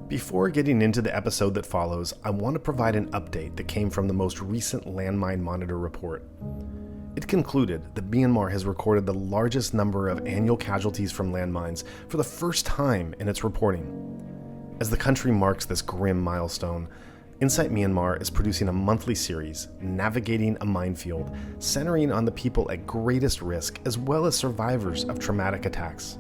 Before getting into the episode that follows, I want to provide an update that came from the most recent Landmine Monitor report. It concluded that Myanmar has recorded the largest number of annual casualties from landmines for the first time in its reporting. As the country marks this grim milestone, Insight Myanmar is producing a monthly series, Navigating a Minefield, centering on the people at greatest risk as well as survivors of traumatic attacks.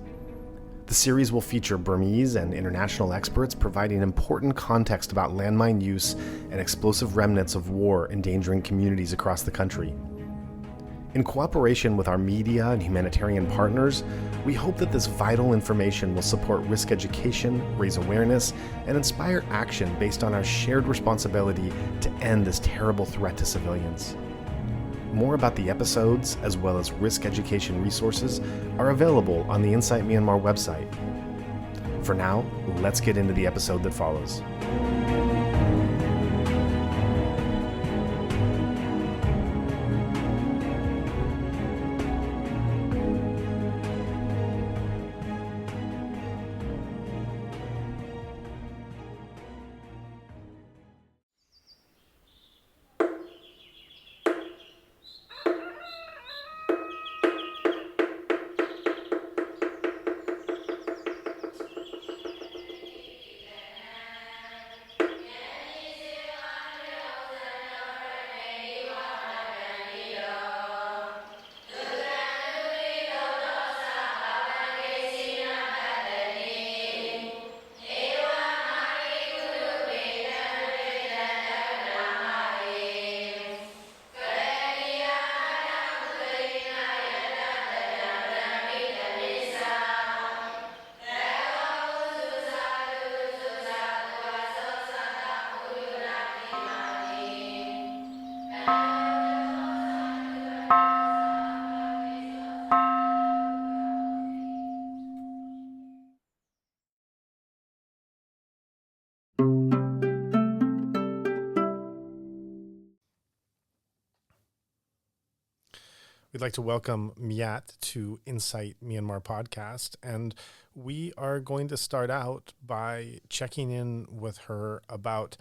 The series will feature Burmese and international experts providing important context about landmine use and explosive remnants of war endangering communities across the country. In cooperation with our media and humanitarian partners, we hope that this vital information will support risk education, raise awareness, and inspire action based on our shared responsibility to end this terrible threat to civilians. More about the episodes, as well as risk education resources, are available on the Insight Myanmar website. For now, let's get into the episode that follows. We'd like to welcome Myet to Insight Myanmar podcast, and we are going to start out by checking in with her about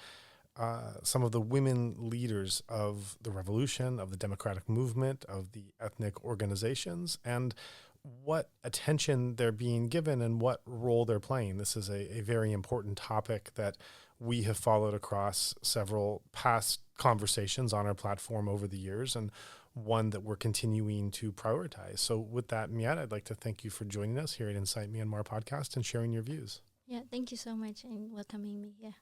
some of the women leaders of the revolution, of the democratic movement, of the ethnic organizations, and what attention they're being given and what role they're playing. This is a very important topic that we have followed across several past conversations on our platform over the years, and one that we're continuing to prioritize. So with that, Myet, I'd like to thank you for joining us here at Insight Myanmar podcast and sharing your views. Yeah, thank you so much and welcoming me here.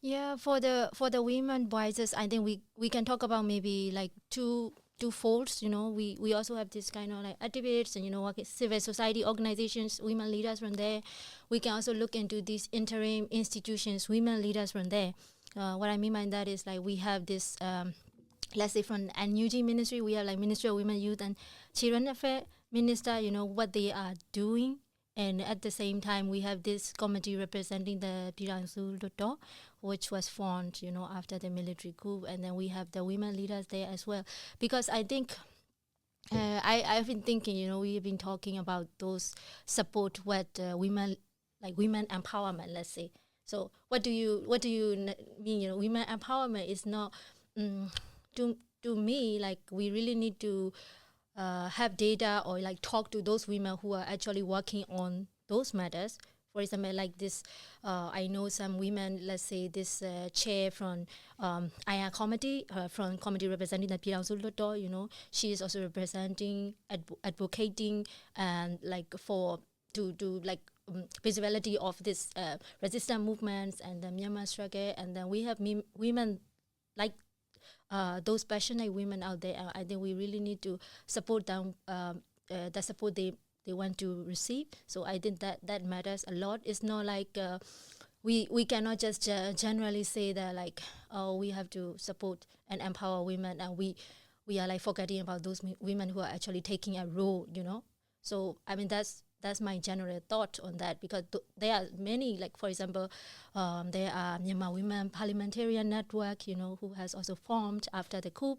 Yeah, for the women voices, I think we can talk about maybe like two folds. We also have this kind of like activists and civil society organizations, women leaders from there. We can also look into these interim institutions, women leaders from there. What I mean by that is like we have this let's say from NUG ministry, we have like Ministry of Women, Youth and Children Affairs Minister, what they are doing. And at the same time, we have this committee representing the Junta, which was formed, after the military coup. And then we have the women leaders there as well. Because I think, I've been thinking, we've been talking about those support what women, like women empowerment, let's say. So what do you mean? Women empowerment is not... To me, like we really need to have data or like talk to those women who are actually working on those matters. For example, like this, I know some women, let's say this chair from IR committee, from committee representing the Pirang, she is also representing, advocating, and like for to like visibility of this resistance movements and the Myanmar struggle. And then we have women like those passionate women out there. I think we really need to support them, the support they want to receive. So I think that matters a lot. It's not like we cannot just generally say that like, oh, we have to support and empower women, and we are like forgetting about those women who are actually taking a role, So I mean that's my general thought on that, because there are many, like for example, there are Myanmar Women Parliamentarian Network, who has also formed after the coup.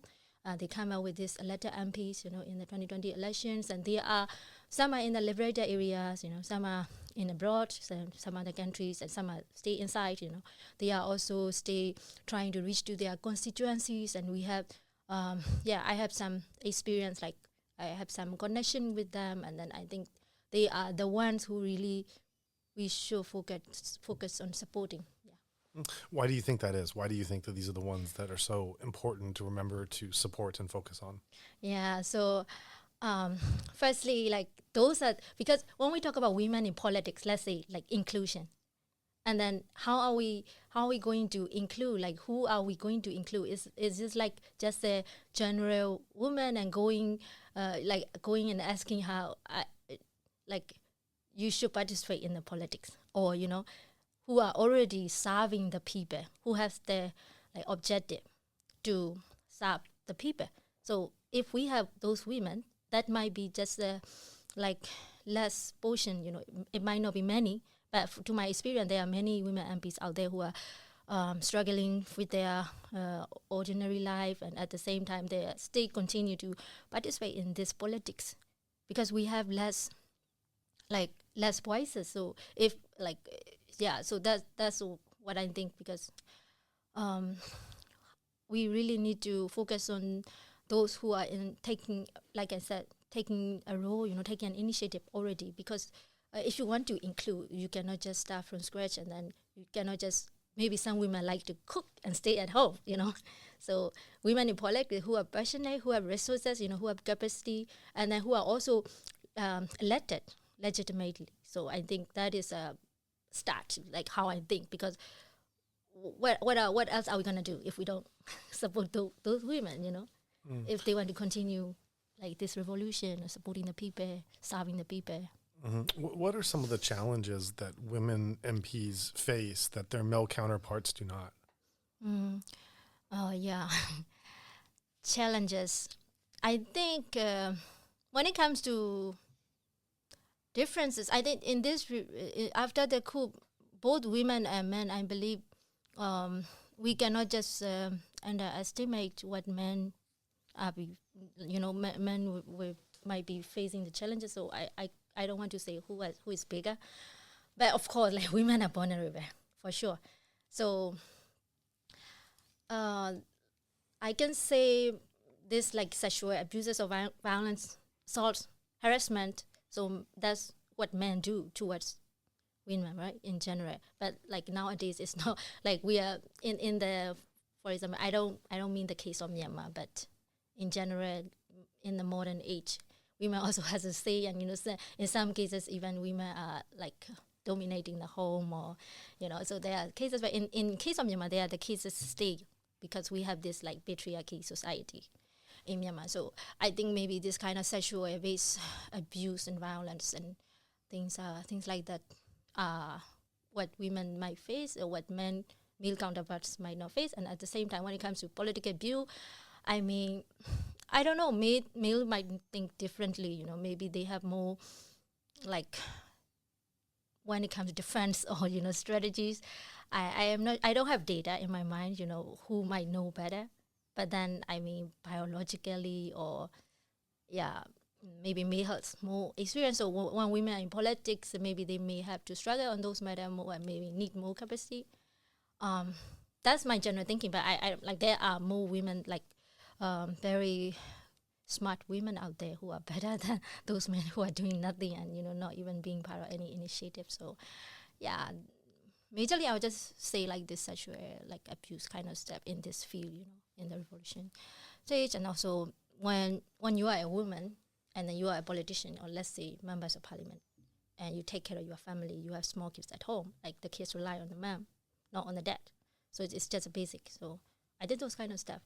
They come out with this elected MPs, in the 2020 elections, and there are some are in the liberated areas, some are in abroad, some other countries, and some are stay inside. They are also stay trying to reach to their constituencies, and we have, I have some experience, like I have some connection with them, and then I think they are the ones who really we should focus on supporting. Yeah. Why do you think that is? Why do you think that these are the ones that are so important to remember to support and focus on? Yeah. So, firstly, like those are, because when we talk about women in politics, let's say like inclusion, and then how are we going to include? Like who are we going to include? Is this like just a general woman and going and asking how like you should participate in the politics, or who are already serving the people, who has the like objective to serve the people. So if we have those women, that might be just like less portion. It might not be many, but to my experience, there are many women MPs out there who are struggling with their ordinary life, and at the same time, they still continue to participate in this politics because we have less voices. So if so that's what I think, because we really need to focus on those who are in taking, like I said, taking a role, taking an initiative already. Because if you want to include, you cannot just start from scratch, and then you cannot just, maybe some women like to cook and stay at home, So women in politics who are passionate, who have resources, who have capacity, and then who are also elected legitimately. So I think that is a start, like how I think, because what else are we gonna do if we don't support those women, if they want to continue like this revolution, supporting the people, serving the people. Mm-hmm. What are some of the challenges that women MPs face that their male counterparts do not? Oh yeah, challenges. I think when it comes to differences, I think in this after the coup, both women and men, I believe, we cannot just underestimate what men are. Men might be facing the challenges. So I don't want to say who is bigger, but of course, like women are vulnerable for sure. So I can say this, like sexual abuses or violence, assault, harassment. So that's what men do towards women, right, in general. But like nowadays, it's not like we are in the, for example, I don't mean the case of Myanmar, but in general, in the modern age, women also has a say, and in some cases even women are like dominating the home, or so there are cases. But in case of Myanmar, there are the cases stay because we have this like patriarchy society in Myanmar. So I think maybe this kind of sexual abuse and violence and things like that are what women might face, or what male counterparts might not face. And at the same time, when it comes to political view, I mean, I don't know, male might think differently, maybe they have more like when it comes to defense or strategies. I don't have data in my mind, who might know better. But then, I mean, biologically, or maybe male has more experience. So when women are in politics, maybe they may have to struggle on those matters more, and maybe need more capacity. That's my general thinking. But I like there are more women, like very smart women out there who are better than those men who are doing nothing and not even being part of any initiative. So yeah, majorly I would just say like this sexual like abuse kind of step in this field, in the revolution stage. And also when you are a woman and then you are a politician, or let's say members of parliament, and you take care of your family, you have small kids at home, like the kids rely on the mom, not on the dad. So it's just a basic. So I did those kind of stuff.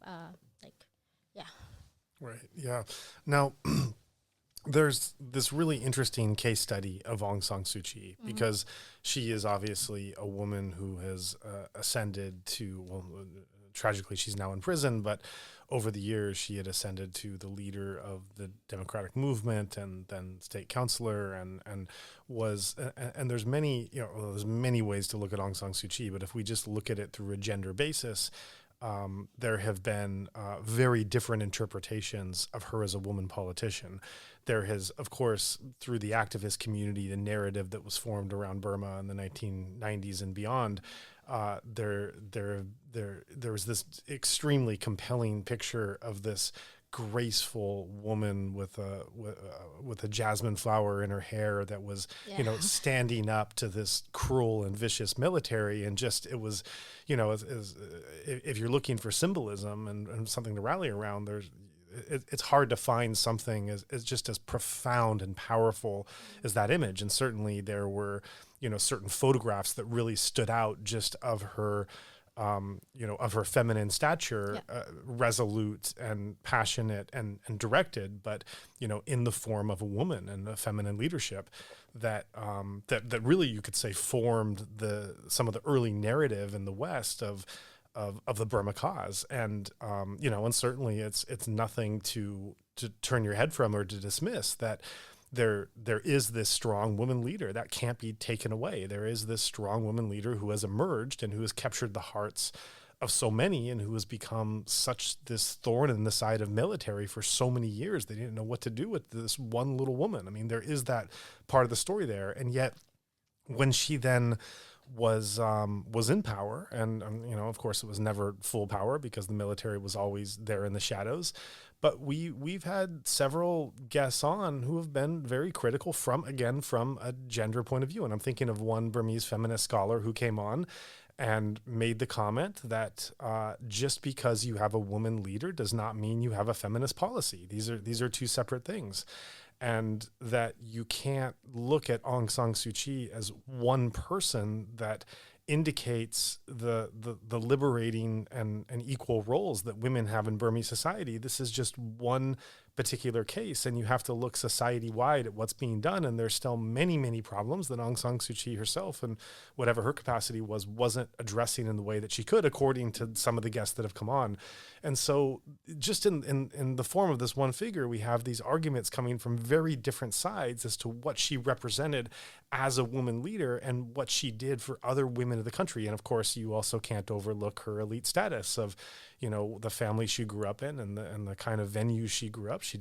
Right. Yeah. Now, there's this really interesting case study of Aung San Suu Kyi, because she is obviously a woman who has ascended to, well, tragically she's now in prison, but over the years she had ascended to the leader of the democratic movement, and then state councillor, and was, and there's many, there's many ways to look at Aung San Suu Kyi, but if we just look at it through a gender basis, there have been very different interpretations of her as a woman politician. There has, of course, through the activist community, the narrative that was formed around Burma in the 1990s and beyond, there was this extremely compelling picture of this graceful woman with a jasmine flower in her hair that was, standing up to this cruel and vicious military. And just, it was, if you're looking for symbolism and something to rally around, it's hard to find something as just as profound and powerful as that image. And certainly there were, certain photographs that really stood out just of her, of her feminine stature, resolute and passionate and directed, but, in the form of a woman and a feminine leadership that really, you could say, formed some of the early narrative in the West of the Burma cause. And, and certainly it's nothing to turn your head from or to dismiss that there is this strong woman leader that can't be taken away. There is this strong woman leader who has emerged and who has captured the hearts of so many and who has become such this thorn in the side of military for so many years. They didn't know what to do with this one little woman. I mean, there is that part of the story there. And yet when she then was in power, and of course it was never full power because the military was always there in the shadows, but we've had several guests on who have been very critical from a gender point of view. And I'm thinking of one Burmese feminist scholar who came on and made the comment that just because you have a woman leader does not mean you have a feminist policy. These are two separate things. And that you can't look at Aung San Suu Kyi as one person that indicates the liberating and equal roles that women have in Burmese society. This is just one particular case, and you have to look society-wide at what's being done, and there's still many, many problems that Aung San Suu Kyi herself, and whatever her capacity wasn't addressing in the way that she could, according to some of the guests that have come on. And so just in the form of this one figure, we have these arguments coming from very different sides as to what she represented as a woman leader and what she did for other women of the country. And of course, you also can't overlook her elite status of, the family she grew up in and the kind of venue she grew up. She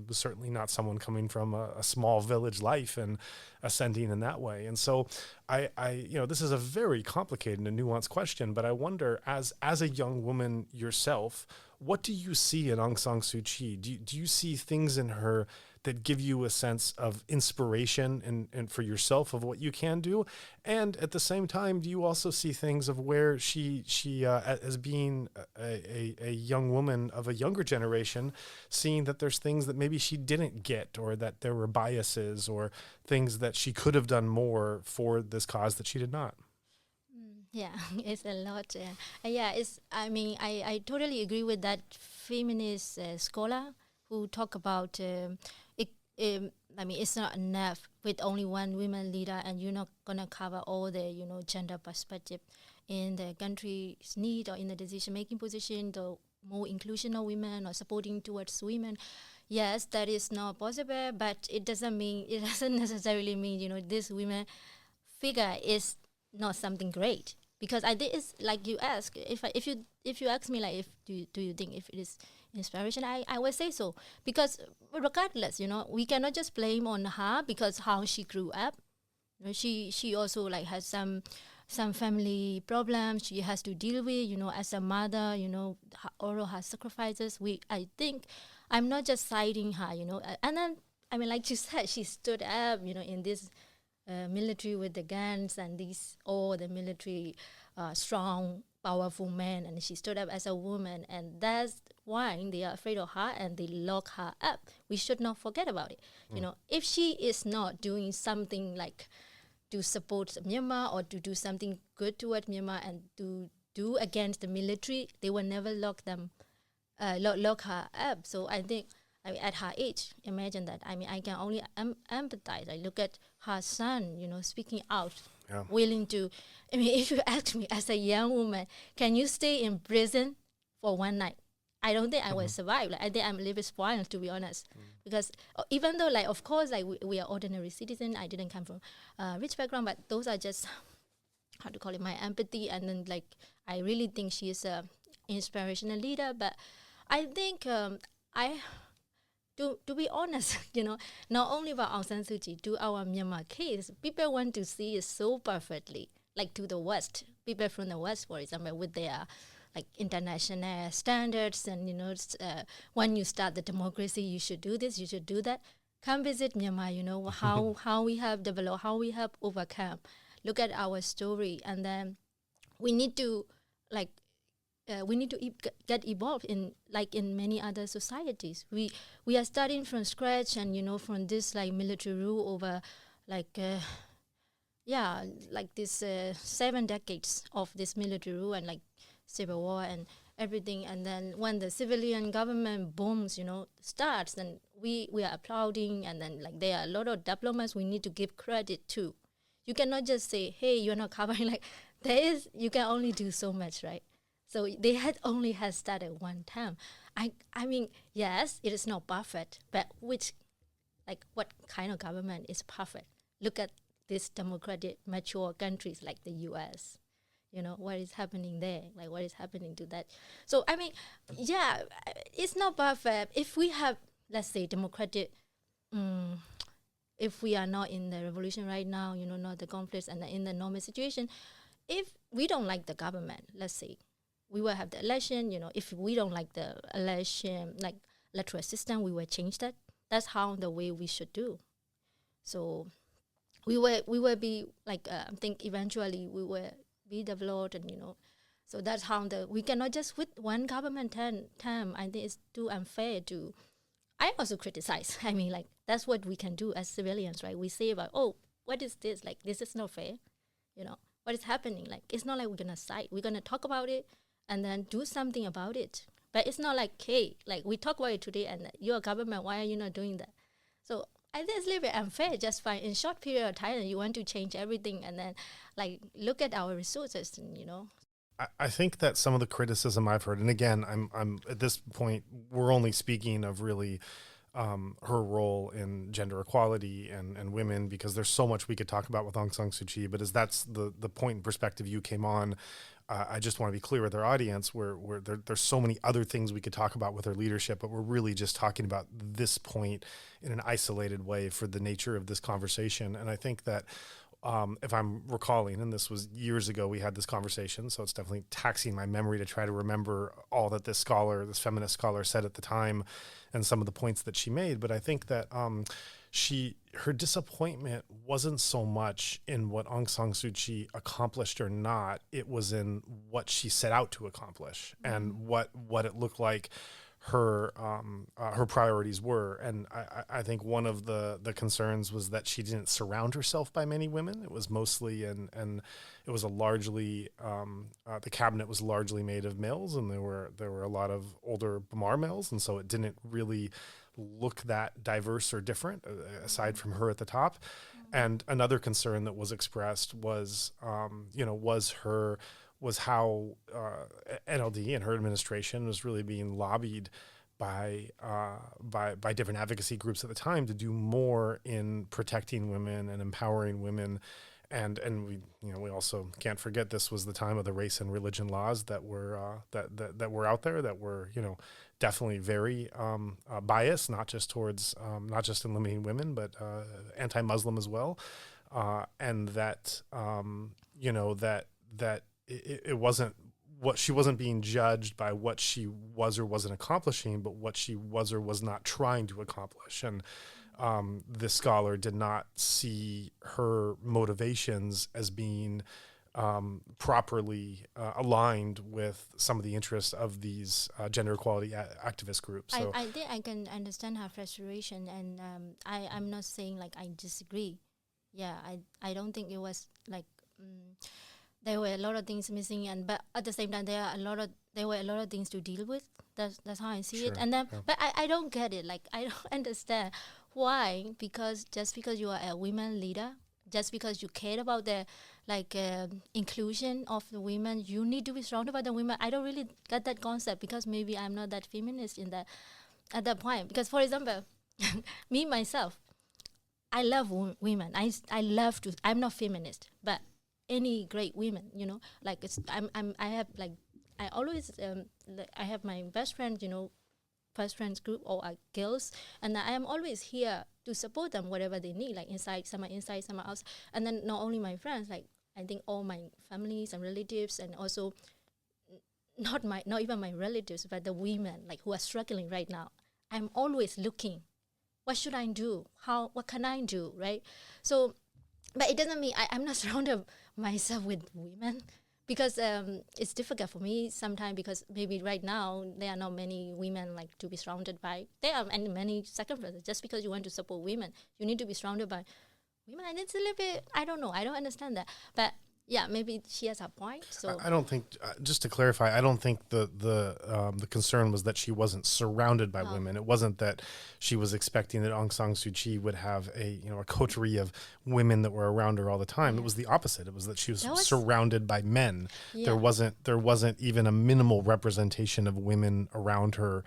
was certainly not someone coming from a small village life and ascending in that way. And so I this is a very complicated and nuanced question, but I wonder, as a young woman yourself, what do you see in Aung San Suu Kyi? Do you see things in her that give you a sense of inspiration and for yourself of what you can do? And at the same time, do you also see things of where she as being a young woman of a younger generation, seeing that there's things that maybe she didn't get, or that there were biases or things that she could have done more for this cause that she did not? Yeah, it's a lot. I totally agree with that feminist scholar who talk about it's not enough with only one women leader, and you're not gonna cover all the gender perspective in the country's need or in the decision making position, the more inclusion of women or supporting towards women. Yes, that is not possible, but it doesn't necessarily mean this women figure is not something great. Because I think it's like you ask, if you ask me, like, do you think if it is inspiration, I would say so. Because regardless, we cannot just blame on her because how she grew up. She also has some family problems she has to deal with, as a mother, all of her sacrifices. I think I'm not just citing her, and then like you said, she stood up, in this military with the guns and all the military strong, powerful men, and she stood up as a woman, and that's why they are afraid of her and they lock her up. We should not forget about it. If she is not doing something like to support Myanmar or to do something good towards Myanmar and to do against the military, they will never lock her up. So I think, at her age, imagine that. I can only empathize. I look at her son, speaking out, willing to. If you ask me as a young woman, can you stay in prison for one night? I don't think I will survive. I think I'm a little bit spoiled, to be honest. Because even though, of course, we are ordinary citizens, I didn't come from rich background, but those are just, how to call it, my empathy. And then, I really think she is inspirational leader, but I think to be honest, not only about Aung San Suu Kyi, to our Myanmar case, people want to see it so perfectly, like to the West. People from the West, for example, with their like international standards, and when you start the democracy, you should do this, you should do that. Come visit Myanmar, how we have developed, how we have overcome. Look at our story, and then we need to get evolved in many other societies. We are starting from scratch, and from this like military rule over this 7 decades of this military rule and like civil war and everything. And then when the civilian government booms, starts, then we are applauding, and then like there are a lot of diplomats we need to give credit to. You cannot just say, hey, you're not covering, you can only do so much, right? So they had started one time. I mean, yes, it is not perfect, but what kind of government is perfect? Look at these democratic, mature countries like the U.S. What is happening there? Like, what is happening to that? So, I mean, yeah, it's not perfect. If we have, let's say, democratic, if we are not in the revolution right now, not the conflicts and in the normal situation, if we don't like the government, let's say, we will have the election, if we don't like the election, like electoral system, we will change that. That's how the way we should do. So we will be like, I think eventually we will be developed, and so that's how we cannot just with one government term. I think it's too unfair to. I also criticize. I mean, like, that's what we can do as civilians, right? We say about, oh, what is this? Like, this is not fair. What is happening? Like, it's not like we're gonna fight. We're gonna talk about it and then do something about it. But it's not like, hey, like we talk about it today, and you're a government, why are you not doing that? So I think it's a little bit unfair. Just fine in short period of time, you want to change everything, and then like look at our resources, and I think that some of the criticism I've heard, and again, I'm at this point, we're only speaking of really her role in gender equality and women, because there's so much we could talk about with Aung San Suu Kyi. But as that's the point and perspective you came on, I just want to be clear with our audience, where there's so many other things we could talk about with her leadership, but we're really just talking about this point in an isolated way for the nature of this conversation. And I think that if I'm recalling, and this was years ago, we had this conversation, so it's definitely taxing my memory to try to remember all that this feminist scholar said at the time and some of the points that she made. But I think that her disappointment wasn't so much in what Aung San Suu Kyi accomplished or not. It was in what she set out to accomplish and what it looked like her priorities were. And I think one of the concerns was that she didn't surround herself by many women. It was mostly and it was a largely the cabinet was largely made of males, and there were a lot of older Bamar males, and so it didn't really look that diverse or different aside from her at the top. And another concern that was expressed was was how NLD and her administration was really being lobbied by different advocacy groups at the time to do more in protecting women and empowering women. And we also can't forget this was the time of the race and religion laws that were that were out there, that were definitely very biased, not just towards not just in limiting women, but anti-Muslim as well, and that that it wasn't what she wasn't being judged by what she was or wasn't accomplishing, but what she was or was not trying to accomplish. And this scholar did not see her motivations as being properly aligned with some of the interests of these gender equality activist groups. So I think I can understand her frustration, and I'm not saying like I disagree. Yeah, I don't think it was like there were a lot of things missing, but at the same time there were a lot of things to deal with. That's how I see it. And then, but I don't get it. Like, I don't understand why. Because just because you are a women leader, just because you care about the inclusion of the women, you need to be surrounded by the women. I don't really get that concept, because maybe I'm not that feminist at that point. Because, for example, me myself, I love women. I love to. I'm not feminist, but any great women, like I have like I always I have my best friend, first friends group or girls, and I am always here to support them whatever they need, like some are inside, some are outside. And then not only my friends, like I think all my families and relatives, and also not even my relatives, but the women like who are struggling right now. I'm always looking, what should I do? What can I do, right? So, but it doesn't mean I'm not surrounded myself with women, because it's difficult for me sometimes, because maybe right now there are not many women like to be surrounded by. There are many circumstances. Just because you want to support women, you need to be surrounded by women. And it's a little bit, I don't know, I don't understand that. But yeah, maybe she has a point. So I don't think, just to clarify, I don't think the concern was that she wasn't surrounded by women. It wasn't that she was expecting that Aung San Suu Kyi would have a coterie of women that were around her all the time. It was the opposite. It was that she was surrounded by men. Yeah. There wasn't even a minimal representation of women around her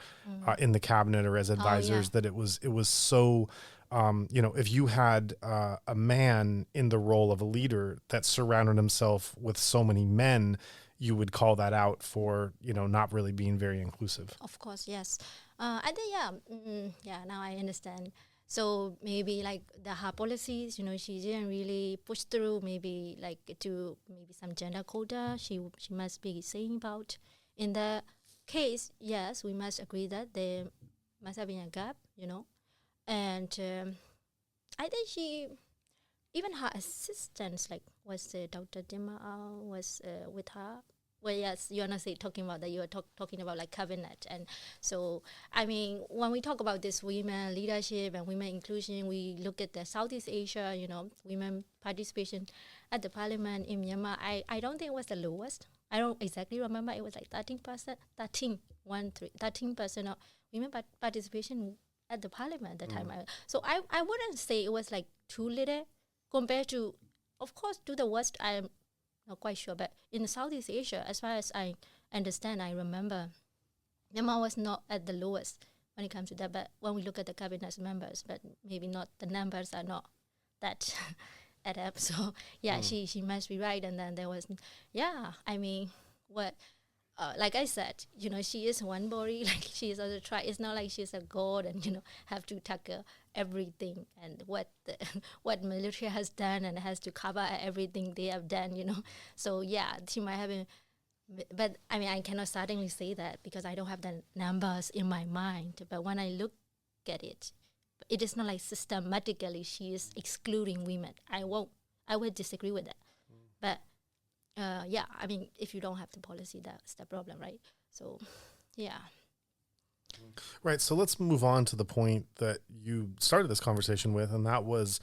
in the cabinet or as advisors. That it was so. If you had a man in the role of a leader that surrounded himself with so many men, you would call that out for, not really being very inclusive. Of course, yes. I think, now I understand. So maybe like her policies, she didn't really push through maybe some gender quota she must be saying about. In the case, yes, we must agree that there must have been a gap, And I think even her assistants, like was Dr. Dima was with her. Well, yes, you're not talking about that. You're talking about like cabinet. And so, I mean, when we talk about this women leadership and women inclusion, we look at the Southeast Asia, women participation at the parliament in Myanmar. I don't think it was the lowest. I don't exactly remember. It was like 13%, 13% of women participation at the parliament at the time. So I wouldn't say it was like too little compared to, of course, to the West. I'm not quite sure, but in Southeast Asia, as far as I understand, I remember Myanmar was not at the lowest when it comes to that. But when we look at the cabinet members, but maybe not, the numbers are not that add up. So she must be right. And then there was, I mean, what? Like I said, she is one body. Like she is also it's not like she's a god and have to tackle everything and what what military has done and has to cover everything they have done. So she might have been, but I mean I cannot certainly say that because I don't have the numbers in my mind. But when I look at it, it is not like systematically she is excluding women. I would disagree with that. But I mean, if you don't have the policy, that's the problem, right? So, yeah. Right. So let's move on to the point that you started this conversation with, and that was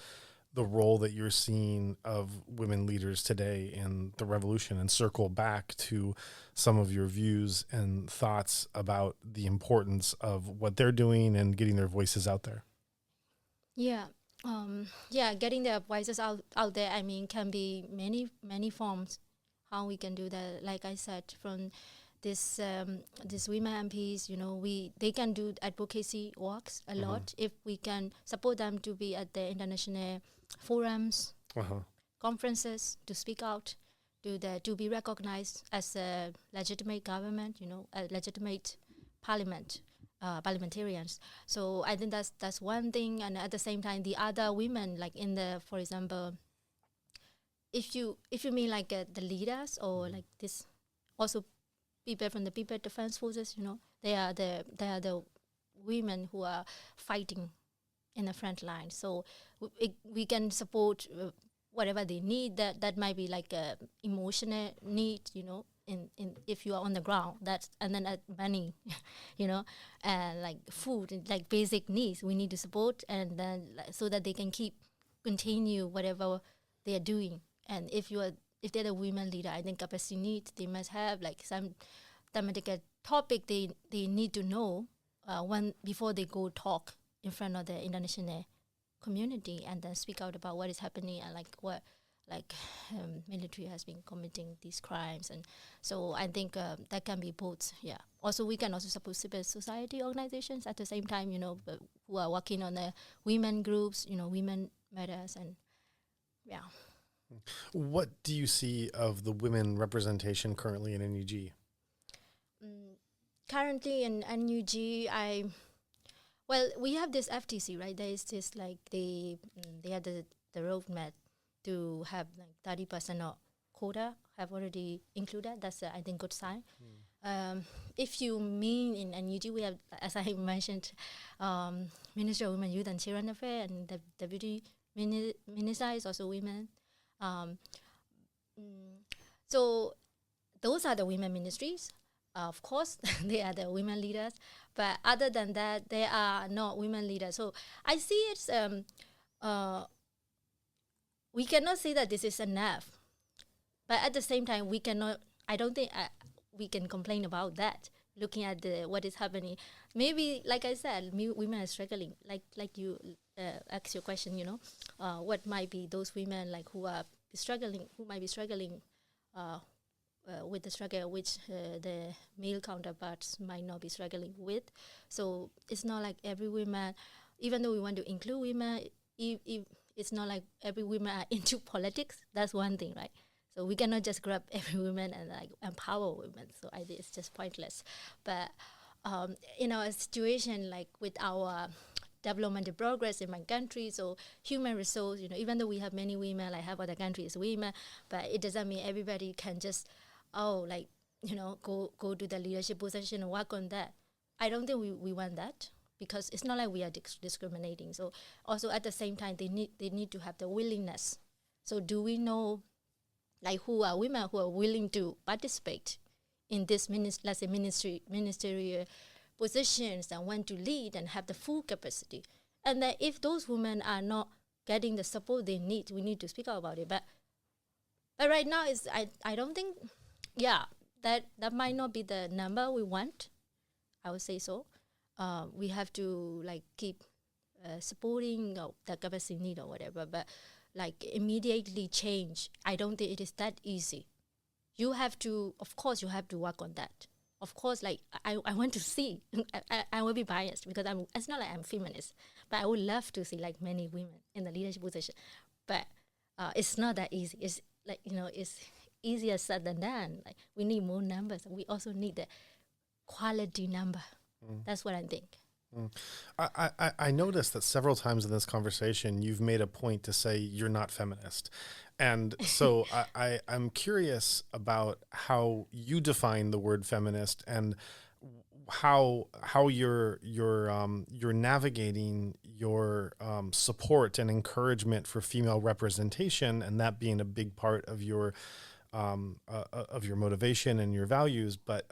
the role that you're seeing of women leaders today in the revolution, and circle back to some of your views and thoughts about the importance of what they're doing and getting their voices out there. Yeah. Getting their voices out there, I mean, can be many forms. How we can do that, like I said, from this women MPs, they can do advocacy works a lot if we can support them to be at the international forums, conferences, to speak out, to be recognized as a legitimate government, a legitimate parliamentarians. So I think that's one thing, and at the same time, the other women, like for example. If you mean like the leaders or like this, also people from the People Defense Forces, they are the women who are fighting in the front line. So we can support whatever they need. That might be like a emotional need, in if you are on the ground. And then money, and like food, and like basic needs we need to support, and then so that they can continue whatever they are doing. And if they're the women leader, I think capacity needs, they must have like some thematic topic they need to know before they go talk in front of the international community and then speak out about what is happening and like what military has been committing these crimes. And so I think that can be both. Yeah. Also, we can also support civil society organizations at the same time, who are working on the women groups, women matters, and yeah. What do you see of the women representation currently in NUG? currently in NUG, we have this FTC, right? There is this like they have the roadmap to have like 30% of quota have already included. That's I think good sign. If you mean in NUG, we have, as I mentioned, Minister of Women, Youth and Children Affairs, and the Deputy Minister is also women. So those are the women ministries. Of course, they are the women leaders. But other than that, they are not women leaders. So I see it's, we cannot say that this is enough. But at the same time, we cannot, I don't think we can complain about that, looking at what is happening. Maybe, like I said, women are struggling. Like you asked your question, what might be those women like who might be struggling with the struggle which the male counterparts might not be struggling with. So it's not like every woman, even though we want to include women, it's not like every woman are into politics. That's one thing, right? So we cannot just grab every woman and like empower women. So I think it's just pointless. But in our situation, like with our development progress in my country, so human resource, even though we have many women, like half of the country is women, but it doesn't mean everybody can just, go to the leadership position and work on that. I don't think we want that, because it's not like we are discriminating. So also at the same time, they need to have the willingness. So do we know like who are women who are willing to participate in this ministerial positions and want to lead and have the full capacity? And then if those women are not getting the support they need, we need to speak out about it. But right now I don't think, that might not be the number we want. I would say so. We have to like keep supporting the capacity need or whatever, but like immediately change, I don't think it is that easy. You have to work on that. Of course, like I want to see, I will be biased because it's not like I'm feminist, but I would love to see like many women in the leadership position. But it's not that easy. It's like, it's easier said than done. Like we need more numbers. We also need the quality number. That's what I think. I noticed that several times in this conversation, you've made a point to say you're not feminist. And so I'm curious about how you define the word feminist and how you're navigating your support and encouragement for female representation, and that being a big part of your motivation and your values, but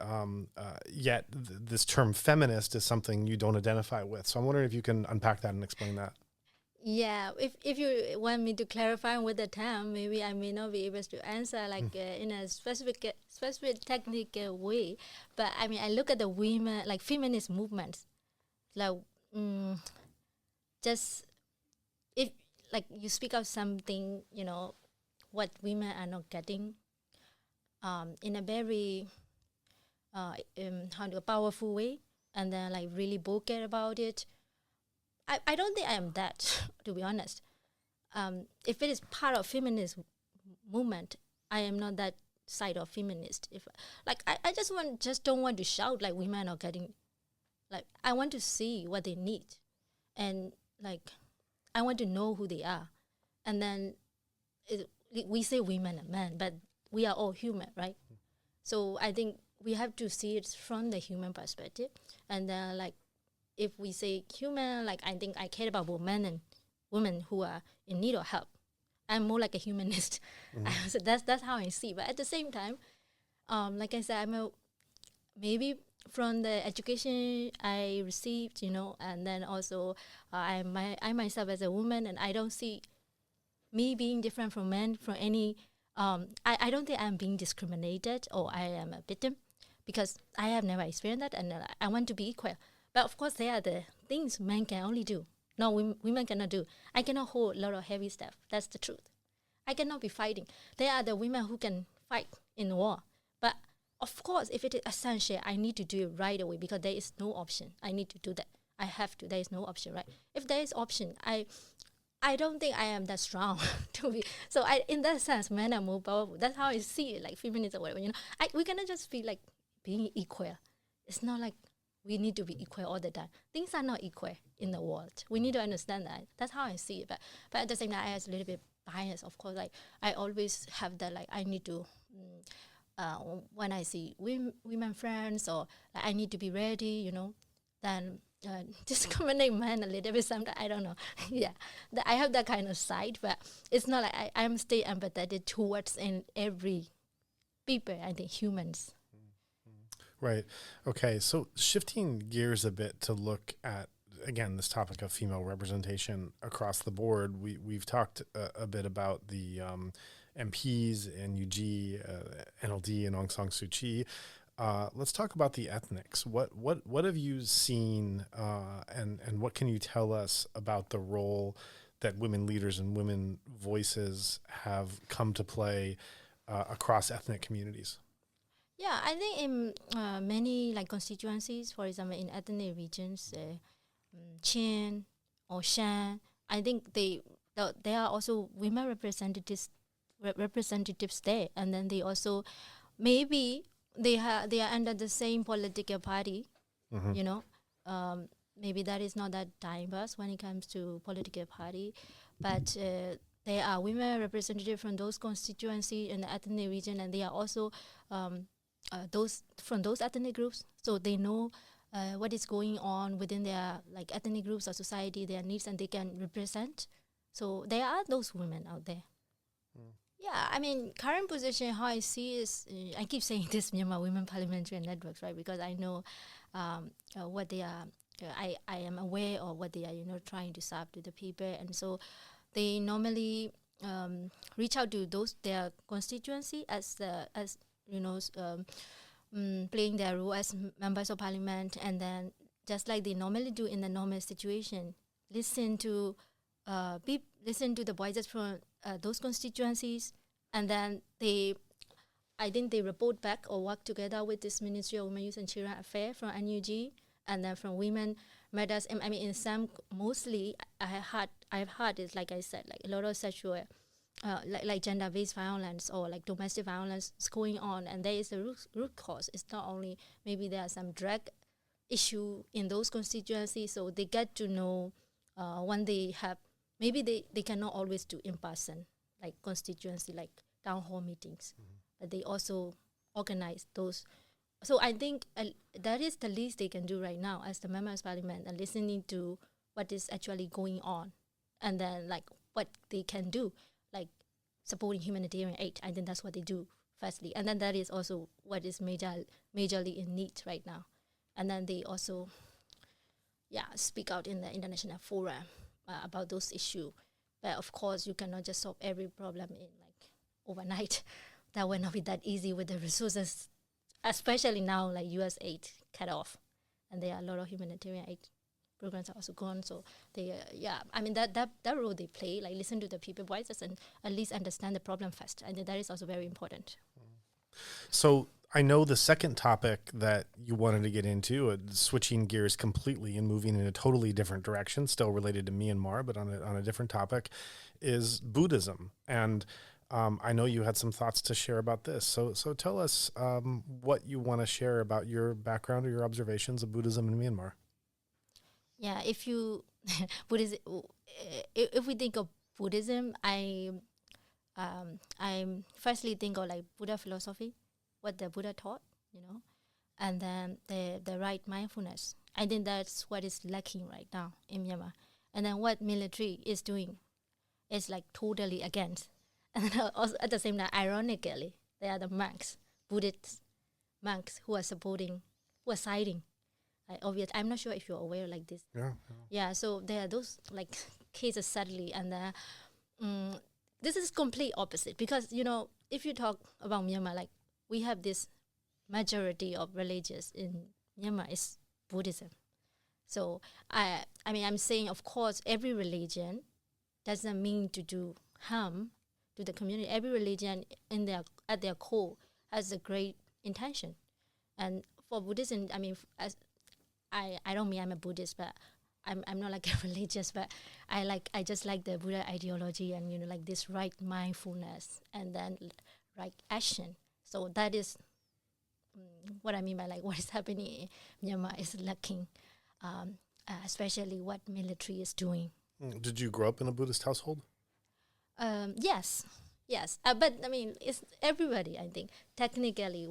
yet this term feminist is something you don't identify with. So I'm wondering if you can unpack that and explain that. Yeah, if you want me to clarify with the term, maybe I may not be able to answer like in a specific technical way. But I mean, I look at the women, like feminist movements, like just if like you speak of something, what women are not getting, in a very powerful way, and then like really vocal about it. I don't think I am that, to be honest. If it is part of feminist movement, I am not that side of feminist. If like I just don't want to shout like women are getting, like I want to see what they need, and like I want to know who they are, and then we say women and men, but we are all human, right? So I think we have to see it from the human perspective, and then like if we say human, like I think I care about both men and women who are in need of help. I'm more like a humanist. So that's how I see. But at the same time, like I said, maybe from the education I received, and then also I myself as a woman, and I don't see me being different from men from any. I don't think I'm being discriminated or I am a victim, because I have never experienced that, and I want to be equal. But of course, there are the things men can only do. No, women cannot do. I cannot hold a lot of heavy stuff. That's the truth. I cannot be fighting. There are the women who can fight in war. But of course, if it is essential, I need to do it right away, because there is no option. I need to do that. I have to. There is no option, right? If there is option, I don't think I am that strong to be. So in that sense, men are more powerful. That's how I see it, like feminism or whatever. We cannot just be like being equal. it's not like we need to be equal all the time. Things are not equal in the world. We need to understand that. That's how I see it. But at the same time, I was a little bit biased, of course. Like I always have that, like I need to, when I see women friends, or like, I need to be ready, you know, then discriminate men a little bit sometimes. I don't know. Yeah, I have that kind of side, but it's not like I'm still empathetic towards in every people, I think humans. Right. Okay. So shifting gears a bit to look at, again, this topic of female representation across the board, we've talked a bit about the MPs, NUG, NLD, and Aung San Suu Kyi. Let's talk about the ethnics. What have you seen, and what can you tell us about the role that women leaders and women voices have come to play across ethnic communities? Yeah, I think in many like constituencies, for example, in ethnic regions, Chin or Shan, I think they are also women representatives there, and then they also maybe they are under the same political party, you know. Maybe that is not that diverse when it comes to political party, but there are women representatives from those constituencies in the ethnic region, and they are also those from those ethnic groups, so they know what is going on within their like ethnic groups or society, their needs, and they can represent. So there are those women out there. Yeah, I mean, current position, how I see is, I keep saying this Myanmar Women Parliamentary Networks, right? Because I know what they are. I am aware of what they are, you know, trying to serve to the people, and so they normally reach out to their constituency as you know, playing their role as members of parliament, and then just like they normally do in the normal situation, listen to the voices from those constituencies, and then I think they report back or work together with this Ministry of Women, Youth and Children Affairs from NUG, and then from Women Matters. I mean, in some mostly I've heard is, like I said, like a lot of sexual. Like gender-based violence or like domestic violence is going on, and there is a root cause. It's not only maybe there are some drug issue in those constituencies, so they get to know when they have, maybe they cannot always do in person, like constituency, like town hall meetings, but they also organize those. So I think that is the least they can do right now as the members of parliament, and listening to what is actually going on, and then like what they can do, like supporting humanitarian aid. I think that's what they do firstly, and then that is also what is majorly in need right now. And then they also speak out in the international forum about those issues. But of course, you cannot just solve every problem in like overnight. That will not be that easy with the resources, especially now like US aid cut off, and there are a lot of humanitarian aid programs are also gone. So they, I mean, that role they play, like listen to the people voices and at least understand the problem first. I think that is also very important. So I know the second topic that you wanted to get into, switching gears completely and moving in a totally different direction, still related to Myanmar, but on a different topic, is Buddhism. And I know you had some thoughts to share about this. So tell us what you want to share about your background or your observations of Buddhism in Myanmar. Yeah, if you Buddhism, if we think of Buddhism, I firstly think of like Buddha philosophy, what the Buddha taught, you know, and then the right mindfulness. I think that's what is lacking right now in Myanmar. And then what military is doing is like totally against. And then also at the same time, ironically, they are the monks, Buddhist monks who are siding. Obvious. I'm not sure if you're aware like this. Yeah. So there are those like cases sadly, and this is complete opposite, because you know, if you talk about Myanmar, like we have this majority of religions in Myanmar is Buddhism. So I mean, I'm saying, of course, every religion doesn't mean to do harm to the community. Every religion at their core has a great intention, and for Buddhism, I mean, I don't mean I'm a Buddhist, but I'm not like a religious, but I just like the Buddha ideology, and you know, like this right mindfulness and then right action. So that is what I mean by like what is happening in Myanmar is lacking, especially what military is doing. Did you grow up in a Buddhist household? Yes, but I mean, it's everybody. I think technically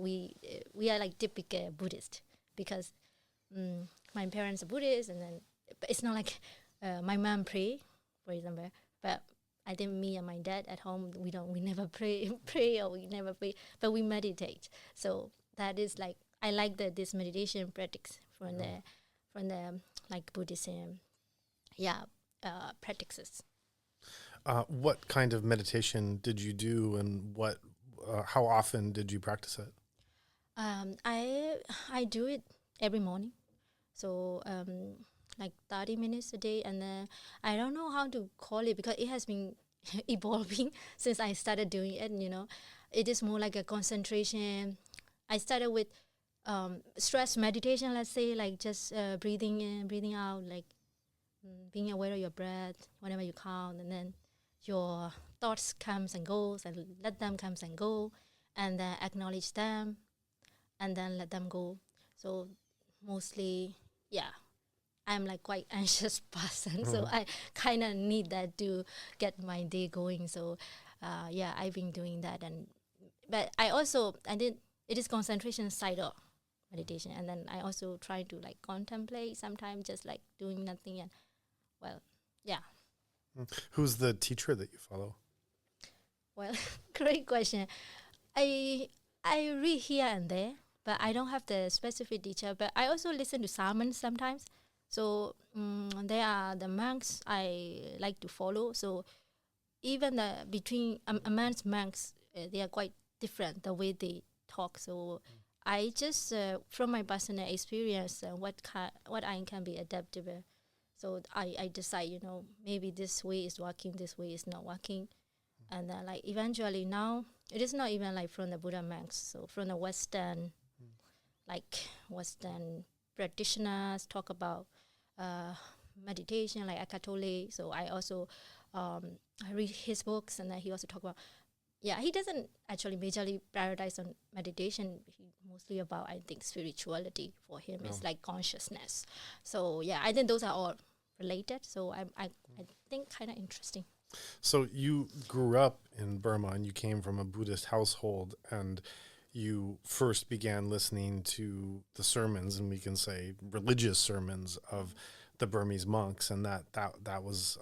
we are like typical Buddhist because my parents are Buddhist, and then but it's not like my mom pray, for example. But I think me and my dad at home we never pray or we never pray, but we meditate. So that is like I like this meditation practice from the like Buddhism, practices. What kind of meditation did you do, and how often did you practice it? I do it every morning, so like 30 minutes a day, and then I don't know how to call it because it has been evolving since I started doing it. It is more like a concentration. I started with stress meditation, let's say, like just breathing in, breathing out, like being aware of your breath whenever you count, and then your thoughts comes and goes, and let them comes and go, and then acknowledge them, and then let them go. So mostly, I'm like quite anxious person, so I kind of need that to get my day going. So I've been doing that, but it is concentration side of meditation, and then I also try to like contemplate sometimes, just like doing nothing, and Who's the teacher that you follow? Well, great question. I read here and there, but I don't have the specific teacher. But I also listen to sermons sometimes. So they are the monks I like to follow. So even between amongst monks, they are quite different the way they talk. So I just from my personal experience, what I can be adaptable. So I decide, maybe this way is working, this way is not working. And then like eventually now, it is not even like from the Buddha monks. So from the Western practitioners talk about meditation, like Eckhart Tolle. So I also I read his books, and then he also talk about, he doesn't actually majorly prioritize on meditation. He mostly about, I think, spirituality for him. It's like consciousness. So I think those are all related. So I think kind of interesting. So you grew up in Burma, and you came from a Buddhist household, and you first began listening to the sermons, and we can say religious sermons of the Burmese monks, and that was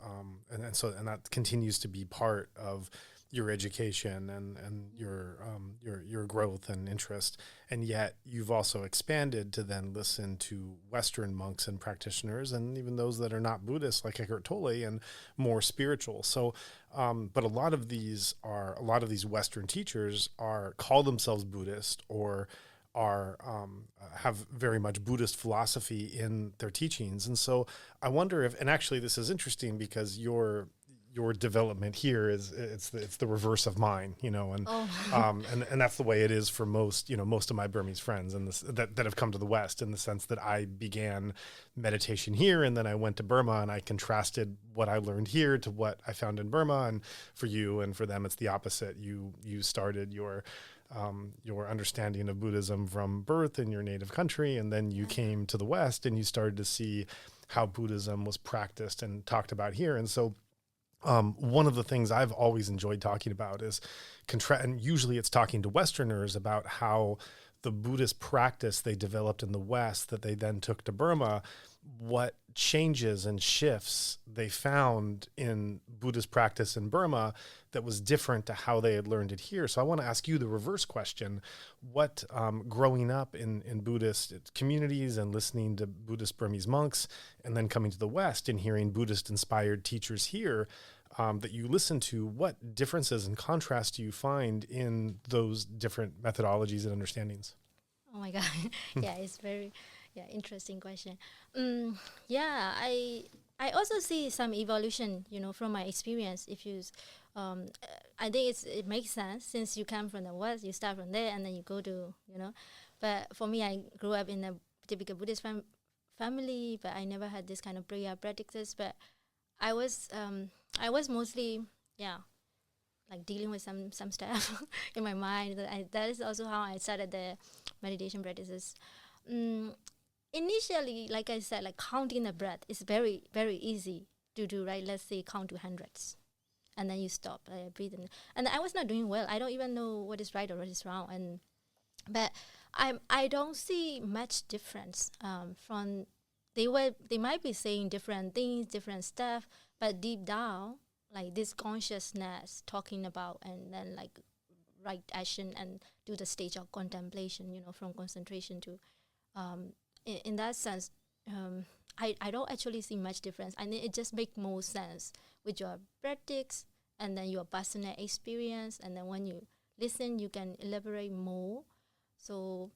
and that continues to be part of your education and your growth and interest. And yet you've also expanded to then listen to Western monks and practitioners, and even those that are not Buddhist, like Eckhart Tolle, and more spiritual. So, but a lot of these Western teachers call themselves Buddhist, or have very much Buddhist philosophy in their teachings. And so I wonder if, and actually this is interesting because your development here is it's the reverse of mine, and that's the way it is for most of my Burmese friends and that have come to the West, in the sense that I began meditation here, and then I went to Burma, and I contrasted what I learned here to what I found in Burma. And for you and for them, it's the opposite. You started your understanding of Buddhism from birth in your native country, and then you came to the West and you started to see how Buddhism was practiced and talked about here. And so one of the things I've always enjoyed talking about is and usually it's talking to Westerners about how the Buddhist practice they developed in the West that they then took to Burma, what changes and shifts they found in Buddhist practice in Burma that was different to how they had learned it here. So I want to ask you the reverse question. What, growing up in Buddhist communities and listening to Buddhist Burmese monks, and then coming to the West and hearing Buddhist inspired teachers here, that you listen to, what differences and contrasts do you find in those different methodologies and understandings? Oh my God. It's very interesting question. I also see some evolution, from my experience. If you, I think it makes sense since you come from the West, you start from there and then you go to, But for me, I grew up in a typical Buddhist family, but I never had this kind of prayer practices. But I was mostly, like dealing with some stuff in my mind. That is also how I started the meditation practices. Initially, like I said, like counting the breath is very, very easy to do, right? Let's say count to hundreds, and then you stop, breathe in. And I was not doing well. I don't even know what is right or what is wrong. But I don't see much difference from they might be saying different things, different stuff, but deep down, like this consciousness talking about, and then like right action and do the stage of contemplation, from concentration to in that sense, I don't actually see much difference. I mean, it just makes more sense with your practice and then your personal experience, and then when you listen, you can elaborate more. So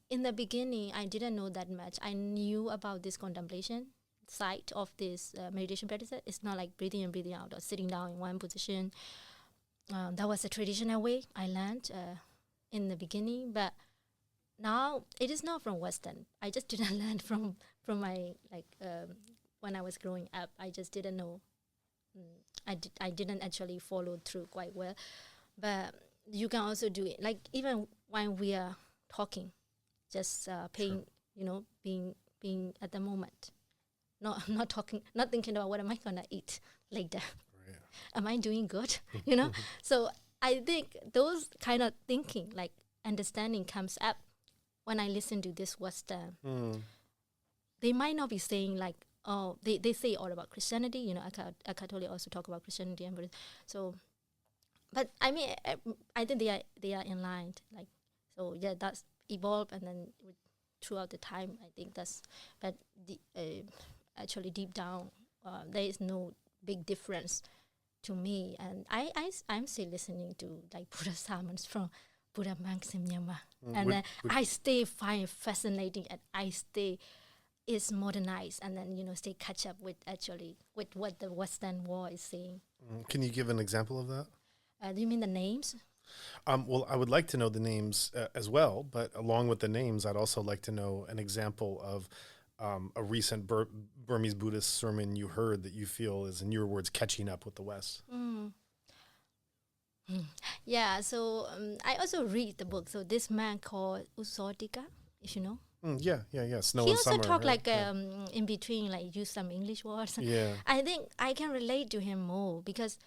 in the beginning, I didn't know that much. I knew about this contemplation side of this meditation practice. It's not like breathing in, breathing out, or sitting down in one position. That was a traditional way I learned in the beginning, but now it is not from Western. I just didn't learn from my when I was growing up. I just didn't know. I didn't actually follow through quite well, but you can also do it. Like even when we are talking, just paying, being at the moment, not talking, not thinking about what am I gonna eat later. Right. Am I doing good? So I think those kind of thinking, like understanding, comes up when I listen to this Western. They might not be saying like, oh, they say all about Christianity. Eckhart Tolle also talk about Christianity and Buddhism. So, but I mean, I think they are in line. Like, so yeah, that's evolved, and then throughout the time, I think that's. But actually, deep down, there is no big difference to me, and I'm still listening to like Buddha sermons from Buddha monks in Myanmar, and I find it fascinating, and I stay is modernized, and then stay catch up with what the Western world is saying. Can you give an example of that? Do you mean the names? Well, I would like to know the names as well, but along with the names, I'd also like to know an example of a recent Burmese Buddhist sermon you heard that you feel is, in your words, catching up with the West. Yeah, so I also read the book. So this man called U Jotika, if you know. Yeah. Snow he and also summer. talk right? like in between, like use some English words. Yeah. I think I can relate to him more because,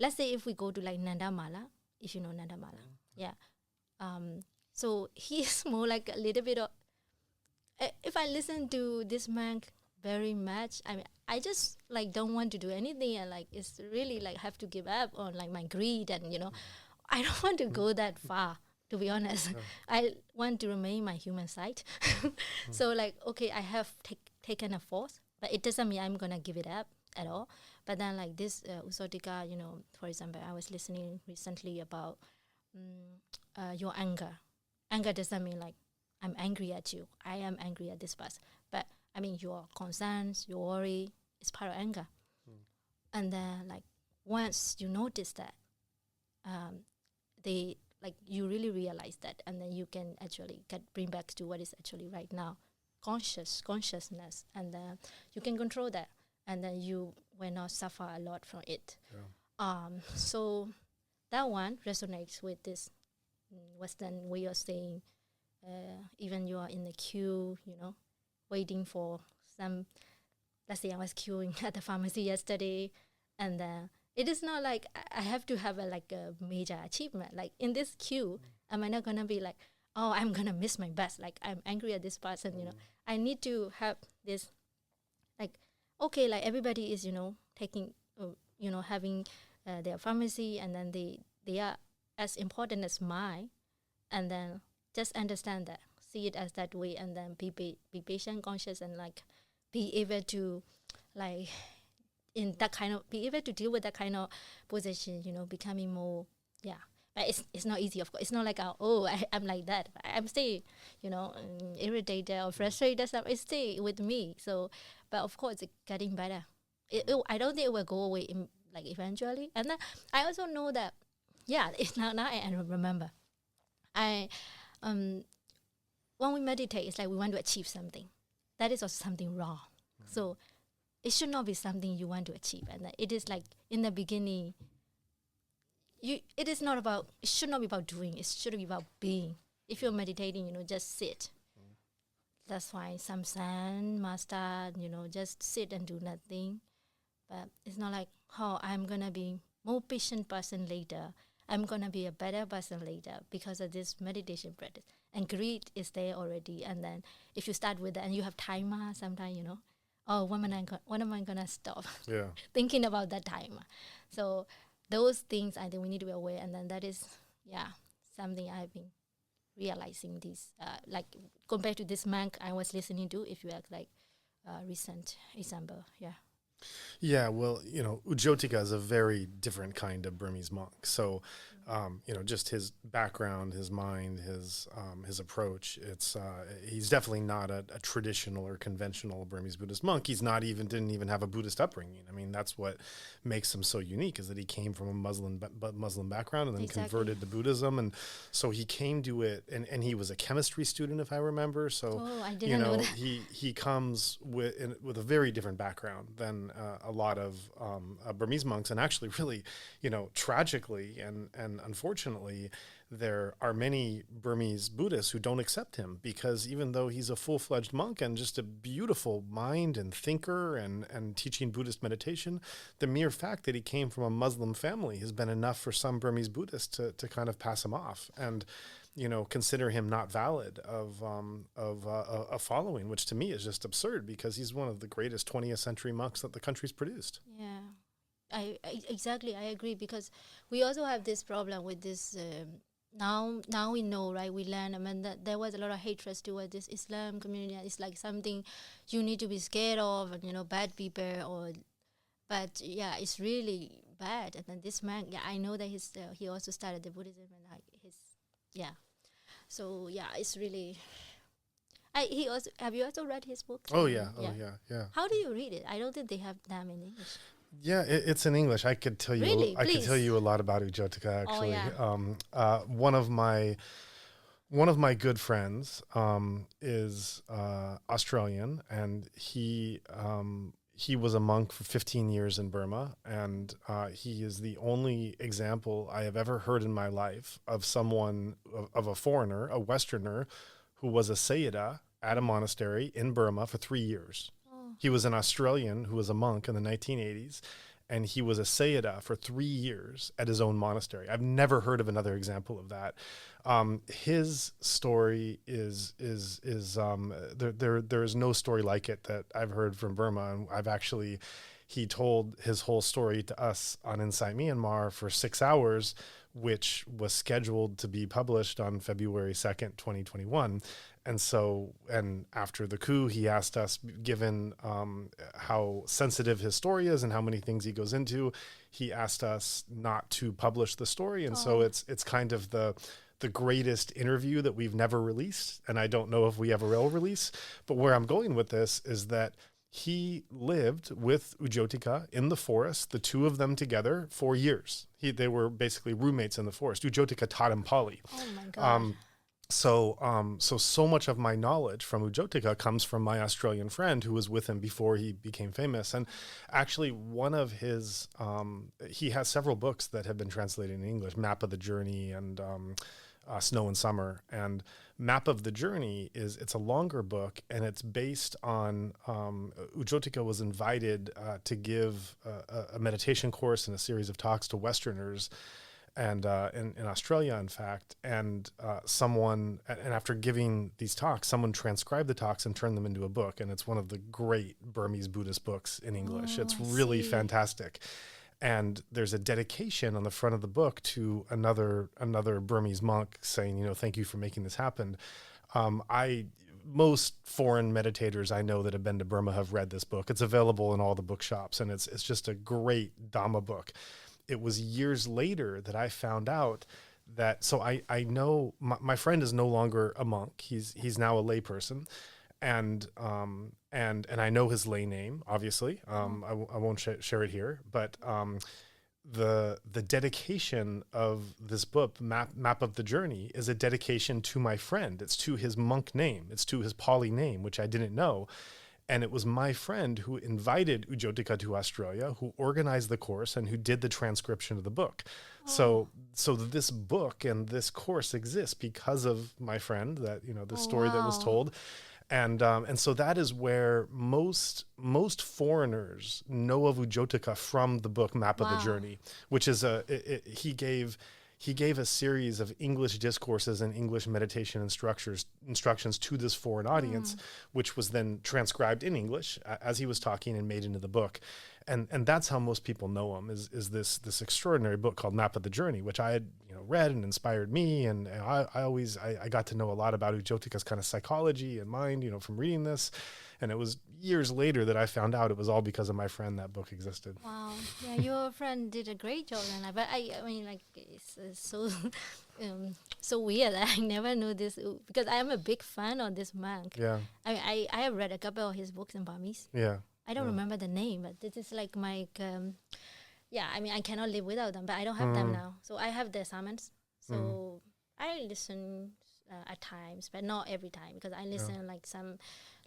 let's say if we go to like Nandamala, if you know Nandamala, yeah. So he's more like a little bit of. If I listen to this man very much, I mean, I just like don't want to do anything, and like it's really like have to give up on like my greed, and I don't want to go that far. To be honest, I want to remain my human side. So like, okay, I have taken a force, but it doesn't mean I'm gonna give it up at all. But then like this U Jotika, for example, I was listening recently about your anger. Anger doesn't mean like I'm angry at you. I am angry at this person. But I mean, your concerns, your worry is part of anger. And then like once you notice that, you really realize that, and then you can actually bring back to what is actually right now, consciousness, and then you can control that, and then you will not suffer a lot from it. Yeah. So that one resonates with this Western way of saying, even you are in the queue, waiting for some. Let's say I was queuing at the pharmacy yesterday, and it is not like I have to have a major achievement. Like in this queue, am I not gonna be like, oh, I'm gonna miss my bus? Like I'm angry at this person. I need to have this, like, okay, like everybody is taking, having their pharmacy, and then they are as important as mine, and then just understand that, see it as that way, and then be patient, conscious, and like be able to like. Be able to deal with that kind of position, becoming more, yeah. But it's not easy, of course. It's not like, I'm like that. I'm still, irritated or frustrated. It stay with me. So, but of course, it's getting better. I don't think it will go away eventually. And then I also know that, yeah, it's now I remember. When we meditate, it's like we want to achieve something. That is also something wrong. So it should not be something you want to achieve. And it is like in the beginning, it is not about, it should not be about doing, it should be about being. If you're meditating, just sit. That's why some San master, just sit and do nothing. But it's not like, oh, I'm going to be more patient person later. I'm going to be a better person later because of this meditation practice. And greed is there already. And then if you start with that and you have timer sometimes, oh, when am I going to stop thinking about that timer? So those things, I think we need to be aware. And then that is, something I've been realizing this, like compared to this monk I was listening to, if you act like recent example, Yeah, well, U Jotika is a very different kind of Burmese monk. So, just his background, his mind, his approach, he's definitely not a traditional or conventional Burmese Buddhist monk. He's didn't even have a Buddhist upbringing. I mean, that's what makes him so unique, is that he came from a Muslim background and then converted to Buddhism. And so he came to it, and he was a chemistry student, if I remember. So, I didn't know that. he comes with a very different background than a lot of Burmese monks. And actually, really, tragically and unfortunately, there are many Burmese Buddhists who don't accept him, because even though he's a full-fledged monk and just a beautiful mind and thinker and teaching Buddhist meditation, the mere fact that he came from a Muslim family has been enough for some Burmese Buddhists to kind of pass him off and consider him not valid of a following, which to me is just absurd, because he's one of the greatest 20th century monks that the country's produced. Yeah, I exactly, I agree, because we also have this problem with this, now we know, right, we learn, that there was a lot of hatred towards this Islam community. It's like something you need to be scared of, and, bad people, but yeah, it's really bad. And then this man, I know that he also started the Buddhism, and so it's really. Have you also read his books? Oh yeah. How do you read it? I don't think they have them in English. Yeah, it's in English. I could tell you. Really? I could tell you a lot about U Jotika, actually. Oh, yeah. One of my good friends is Australian, and he was a monk for 15 years in Burma, and he is the only example I have ever heard in my life of someone, of a foreigner, a Westerner, who was a Sayadaw at a monastery in Burma for 3 years. Oh. He was an Australian who was a monk in the 1980s, and he was a Sayadaw for 3 years at his own monastery. I've never heard of another example of that. His story is there is no story like it that I've heard from Burma, and he told his whole story to us on Insight Myanmar for 6 hours, which was scheduled to be published on February 2nd, 2021. And after the coup, he asked us, given how sensitive his story is and how many things he goes into, he asked us not to publish the story. And so it's kind of the greatest interview that we've never released. And I don't know if we ever will release, but where I'm going with this is that he lived with U Jotika in the forest, the two of them together, for years. They were basically roommates in the forest. U Jotika taught him Pali. Oh my God. So much of my knowledge from U Jotika comes from my Australian friend who was with him before he became famous. And actually one of his, he has several books that have been translated in English, Map of the Journey and Snow and Summer. And Map of the Journey it's a longer book, and it's based on, U Jotika was invited to give a meditation course and a series of talks to Westerners, and in Australia, in fact, and after giving these talks, someone transcribed the talks and turned them into a book, and it's one of the great Burmese Buddhist books in English. It's really fantastic. And there's a dedication on the front of the book to another Burmese monk saying, thank you for making this happen. Most foreign meditators I know that have been to Burma have read this book. It's available in all the bookshops, and it's just a great Dhamma book. It was years later that I found out that, so I know my friend is no longer a monk. He's now a layperson. And I know his lay name, obviously. I won't share it here, but the dedication of this book, Map of the Journey, is a dedication to my friend. It's to his monk name. It's to his Pali name, which I didn't know. And it was my friend who invited U Jotika to Australia, who organized the course and who did the transcription of the book. So this book and this course exists because of my friend, that, you know, the story that was told. And so that is where most foreigners know of U Jotika, from the book Map of the Journey, which is he gave a series of English discourses and English meditation instructions to this foreign audience, which was then transcribed in English as he was talking and made into the book. And that's how most people know him, is this extraordinary book called Map of the Journey, which I had, you know, read and inspired me. And I got to know a lot about U Jotika's kind of psychology and mind, you know, from reading this. And it was years later that I found out it was all because of my friend that book existed. Wow. Yeah, your friend did a great job. And but I mean, like, it's so so weird. I never knew this, because I am a big fan of this monk. Yeah. I have read a couple of his books in Burmese. Yeah. I don't remember the name, but this is like my, I mean, I cannot live without them, but I don't have them now. So I have the sermons. So I listen at times, but not every time, because I listen like some,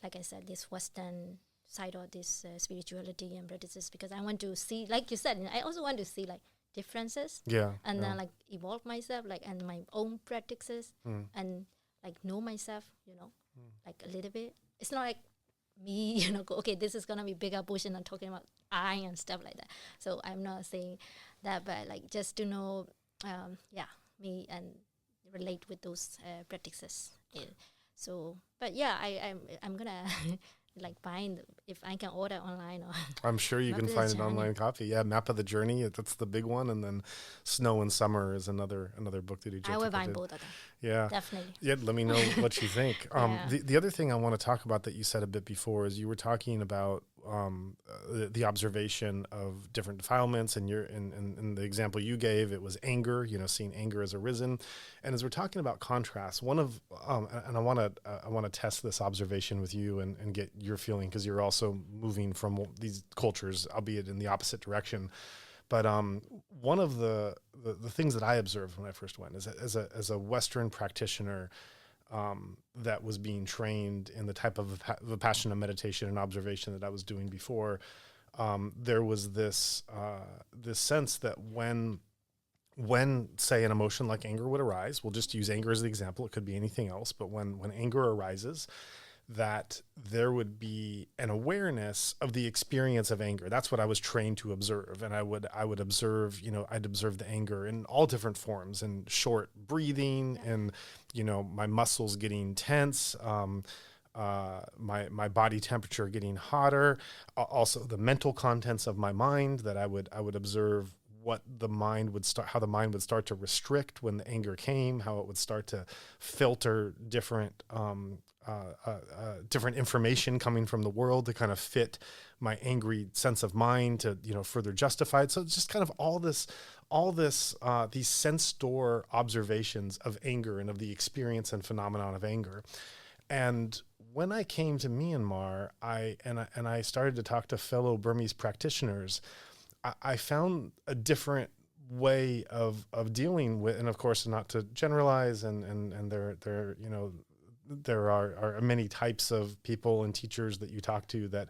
like I said, this Western side of this spirituality and practices, because I want to see, like you said, I also want to see like differences. Yeah. And then like evolve myself, like, and my own practices, and like know myself, you know, like a little bit. It's not like me, you know, go, okay, this is gonna be bigger push, and I'm talking about I and stuff like that. So I'm not saying that, but like just to know, me and relate with those practices. Yeah. So, but yeah, I'm gonna like find if I can order online, or I'm sure you can find an online copy. Yeah, Map of the Journey, that's the big one, and then Snow and Summer is another book that U Jotika I will buy did. both of them. Yeah, definitely. Yeah, let me know what you think. The other thing I want to talk about that you said a bit before is you were talking about the observation of different defilements, and in the example you gave, it was anger. You know, seeing anger as arisen, and as we're talking about contrast, one of and I want to test this observation with you and get your feeling, because you're also moving from these cultures, albeit in the opposite direction. But one of the things that I observed when I first went is as a Western practitioner that was being trained in the type of Vipassana meditation and observation that I was doing before, there was this sense that when say an emotion like anger would arise, we'll just use anger as the example, it could be anything else, but when anger arises, that there would be an awareness of the experience of anger. That's what I was trained to observe. And I would observe, you know, I'd observe the anger in all different forms, and short breathing, and, you know, my muscles getting tense, my body temperature getting hotter, also the mental contents of my mind, that I would observe how the mind would start to restrict when the anger came, how it would start to filter different information coming from the world to kind of fit my angry sense of mind to, you know, further justify it. So it's just kind of all this these sense door observations of anger and of the experience and phenomenon of anger. And when I came to Myanmar, I started to talk to fellow Burmese practitioners, I found a different way of dealing with, and of course not to generalize, and there you know, there are many types of people and teachers that you talk to that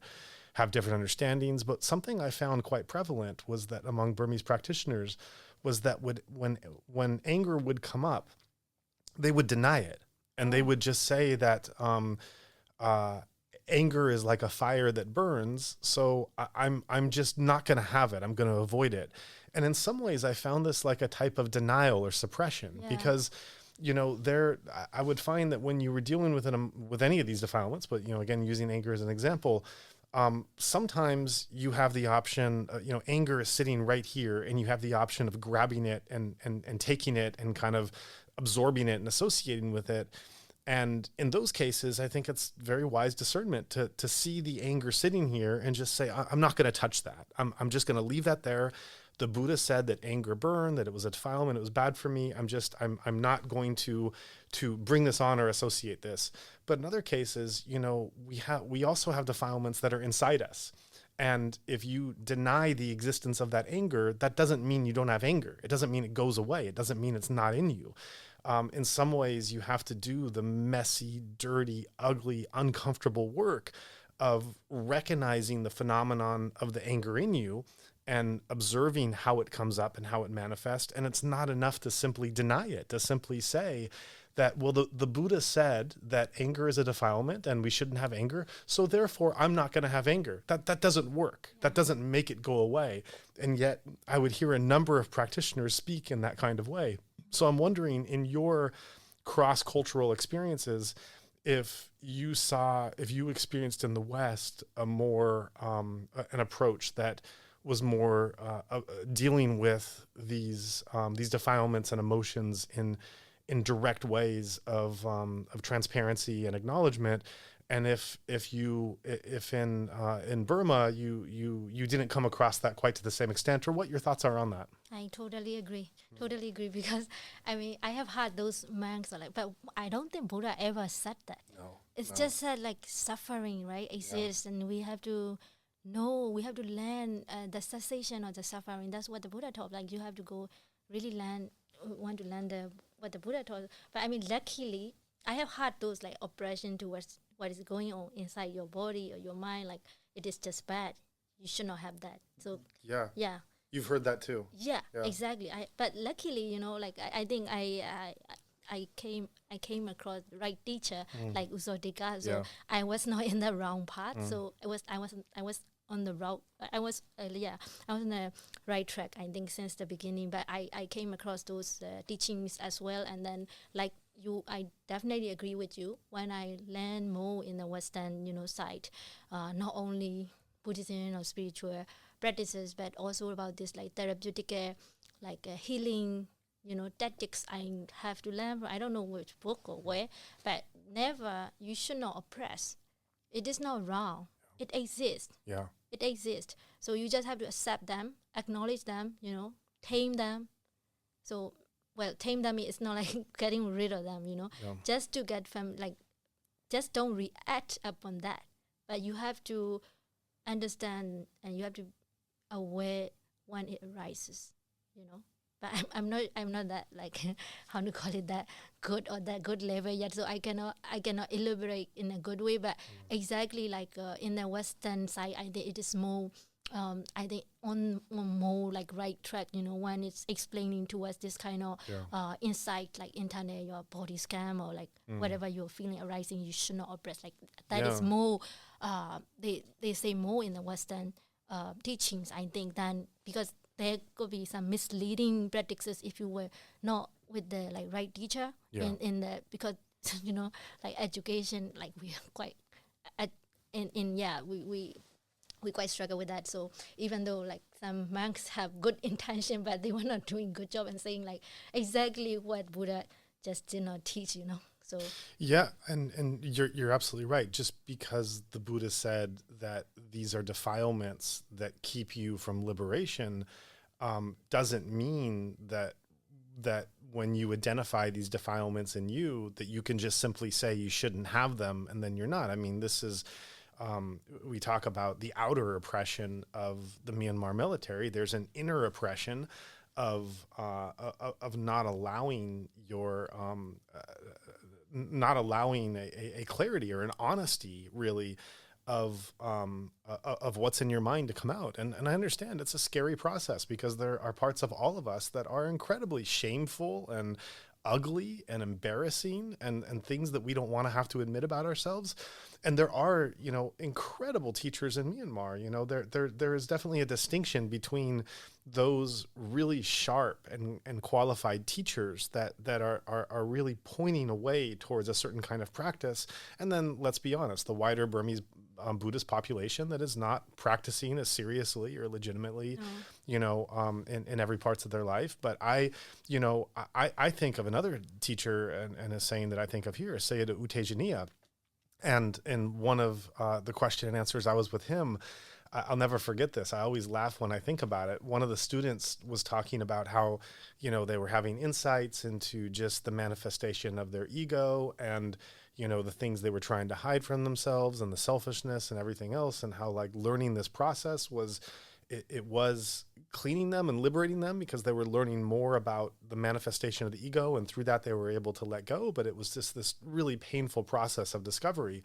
have different understandings, but something I found quite prevalent was that among Burmese practitioners was that when anger would come up, they would deny it, and they would just say that anger is like a fire that burns, so I'm just not going to have it. I'm going to avoid it. And in some ways, I found this like a type of denial or suppression, because, you know, I would find that when you were dealing with any of these defilements, but, you know, again, using anger as an example, sometimes you have the option, you know, anger is sitting right here, and you have the option of grabbing it and taking it and kind of absorbing it and associating with it. And in those cases, I think it's very wise discernment to see the anger sitting here and just say, I'm not going to touch that. I'm just going to leave that there. The Buddha said that anger burned, that it was a defilement, it was bad for me. I'm not going to bring this on or associate this. But in other cases, you know, we also have defilements that are inside us. And if you deny the existence of that anger, that doesn't mean you don't have anger. It doesn't mean it goes away. It doesn't mean it's not in you. In some ways, you have to do the messy, dirty, ugly, uncomfortable work of recognizing the phenomenon of the anger in you and observing how it comes up and how it manifests. And it's not enough to simply deny it, to simply say that, well, the Buddha said that anger is a defilement and we shouldn't have anger, so therefore I'm not going to have anger. That doesn't work. That doesn't make it go away. And yet I would hear a number of practitioners speak in that kind of way. So I'm wondering, in your cross-cultural experiences, if you experienced in the West a more an approach that was more dealing with these defilements and emotions in direct ways of transparency and acknowledgement, and if in Burma you didn't come across that quite to the same extent, or what your thoughts are on that. I totally agree. Totally agree, because I mean I have had those monks are like, but I don't think Buddha ever said that. No, It's just that like suffering, right, exists, and we have to know, we have to learn the cessation of the suffering. That's what the Buddha taught. Like you have to go really want to learn what the Buddha taught. But I mean, luckily, I have had those like oppression towards what is going on inside your body or your mind. Like it is just bad. You should not have that. So yeah. You've heard that too. Yeah, exactly. But luckily, like I think I came across the right teacher, like U Jotika. So I was not in the wrong path. So I was on the route. I was on the right track, I think, since the beginning. But I came across those teachings as well, and then like you, I definitely agree with you. When I learn more in the Western, side, not only Buddhism or spiritual practices, but also about this like therapeutic, healing, tactics I have to learn from. I don't know which book or where, but never, you should not oppress. It is not wrong. It exists. Yeah. It exists. So you just have to accept them, acknowledge them, tame them. So, tame them is not like getting rid of them, just to get from just don't react upon that. But you have to understand and you have to aware when it arises, But I'm not that like how to call it, that good or that good level yet. So I cannot elaborate in a good way. But exactly like in the Western side, I think it is more. I think on more like right track. When it's explaining to us this kind of insight, like internet, your body scan, or like whatever you're feeling arising, you should not oppress. Like that is more. They say more in the Western teachings, I think, than because there could be some misleading practices if you were not with the like right teacher in the, because like education, like we are quite we quite struggle with that. So even though like some monks have good intention, but they were not doing good job and saying like exactly what Buddha just did not teach, So yeah, and you're absolutely right. Just because the Buddha said that these are defilements that keep you from liberation, doesn't mean that when you identify these defilements in you, that you can just simply say you shouldn't have them, and then you're not. I mean, this is we talk about the outer oppression of the Myanmar military. There's an inner oppression of not allowing your not allowing a clarity or an honesty, really, of what's in your mind to come out. And I understand it's a scary process, because there are parts of all of us that are incredibly shameful and ugly and embarrassing, and things that we don't want to have to admit about ourselves. And there are, incredible teachers in Myanmar. There is definitely a distinction between those really sharp and qualified teachers that are really pointing a way towards a certain kind of practice. And then, let's be honest, the wider Burmese Buddhist population that is not practicing as seriously or legitimately, in every parts of their life. But I think of another teacher and a saying that I think of here, Sayadaw U Tejaniya. And in one of the question and answers I was with him, I'll never forget this. I always laugh when I think about it. One of the students was talking about how, they were having insights into just the manifestation of their ego and, the things they were trying to hide from themselves and the selfishness and everything else, and how like learning this process was, it was cleaning them and liberating them, because they were learning more about the manifestation of the ego, and through that they were able to let go. But it was just this really painful process of discovery.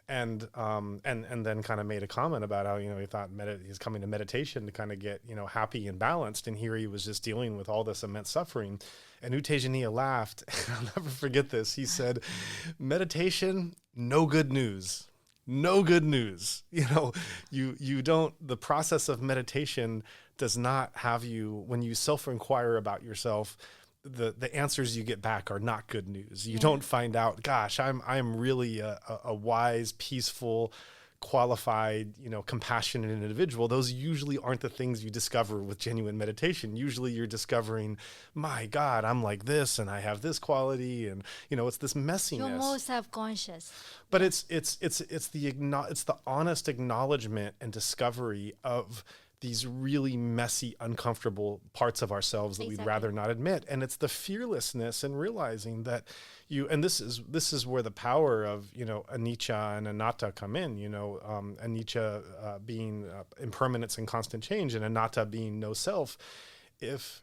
and then kind of made a comment about how, he thought he's coming to meditation to kind of get, happy and balanced. And here he was just dealing with all this immense suffering. And U Tejaniya laughed. And I'll never forget this. He said, meditation, no good news. No good news. You don't, the process of meditation does not have you, when you self-inquire about yourself, the answers you get back are not good news. You don't find out, gosh, I'm really a wise, peaceful, qualified, compassionate individual. Those usually aren't the things you discover with genuine meditation. Usually you're discovering, my God, I'm like this and I have this quality, and it's this messiness. You're more self-conscious. But it's the honest acknowledgement and discovery of these really messy, uncomfortable parts of ourselves that we'd rather not admit. And it's the fearlessness and realizing that and this is where the power of, anicca and anatta come in, anicca being impermanence and constant change, and anatta being no self. If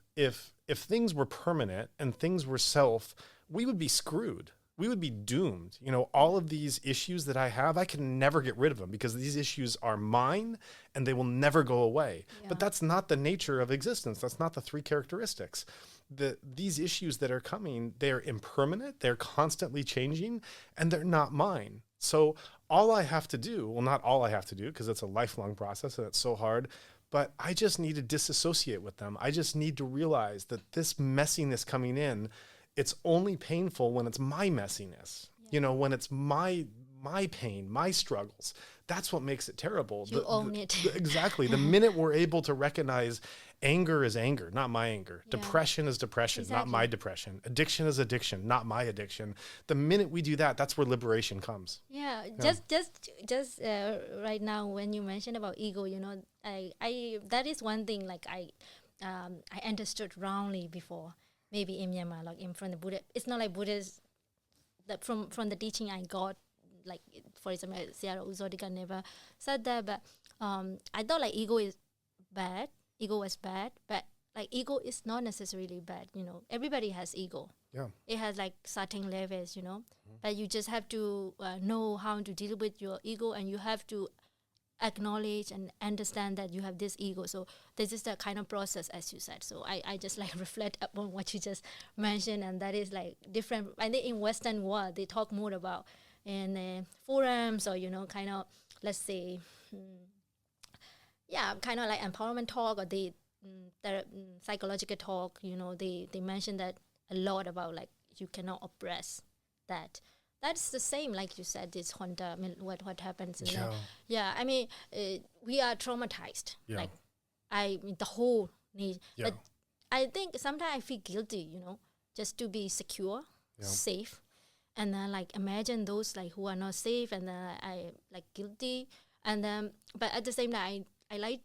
things were permanent and things were self, we would be screwed. We would be doomed. All of these issues that I have, I can never get rid of them because these issues are mine and they will never go away. Yeah. But that's not the nature of existence. That's not the three characteristics. These issues that are coming, they're impermanent, they're constantly changing, and they're not mine. So all I have to do, well, not all I have to do, because it's a lifelong process and it's so hard, but I just need to disassociate with them. I just need to realize that this messiness coming in, it's only painful when it's my messiness, when it's my pain, my struggles. That's what makes it terrible. You own it. Exactly. The minute we're able to recognize anger is anger, not my anger. Yeah. Depression is depression, not my depression. Addiction is addiction, not my addiction. The minute we do that, that's where liberation comes. Yeah. Just right now when you mentioned about ego, I that is one thing like I understood wrongly before. Maybe in Myanmar, like from the Buddha, it's not like Buddhists. That from the teaching I got, like for example, Sierra U Jotika never said that, but I thought like ego is bad. Ego was bad, but like ego is not necessarily bad. Everybody has ego. Yeah, it has like certain levels. But you just have to know how to deal with your ego, and you have to acknowledge and understand that you have this ego. So this is the kind of process, as you said. So I just like reflect upon what you just mentioned, and that is like different. I think in Western world they talk more about in forums or kind of, let's say kind of like empowerment talk, or the psychological talk. They mention that a lot about like you cannot oppress that. That's the same, like you said, this Junta, what happens. I mean, we are traumatized. Yeah. Like, the whole need. Yeah. But I think sometimes I feel guilty, just to be secure, safe. And then, like, imagine those, like, who are not safe, and then I, like, guilty. And then, but at the same time, I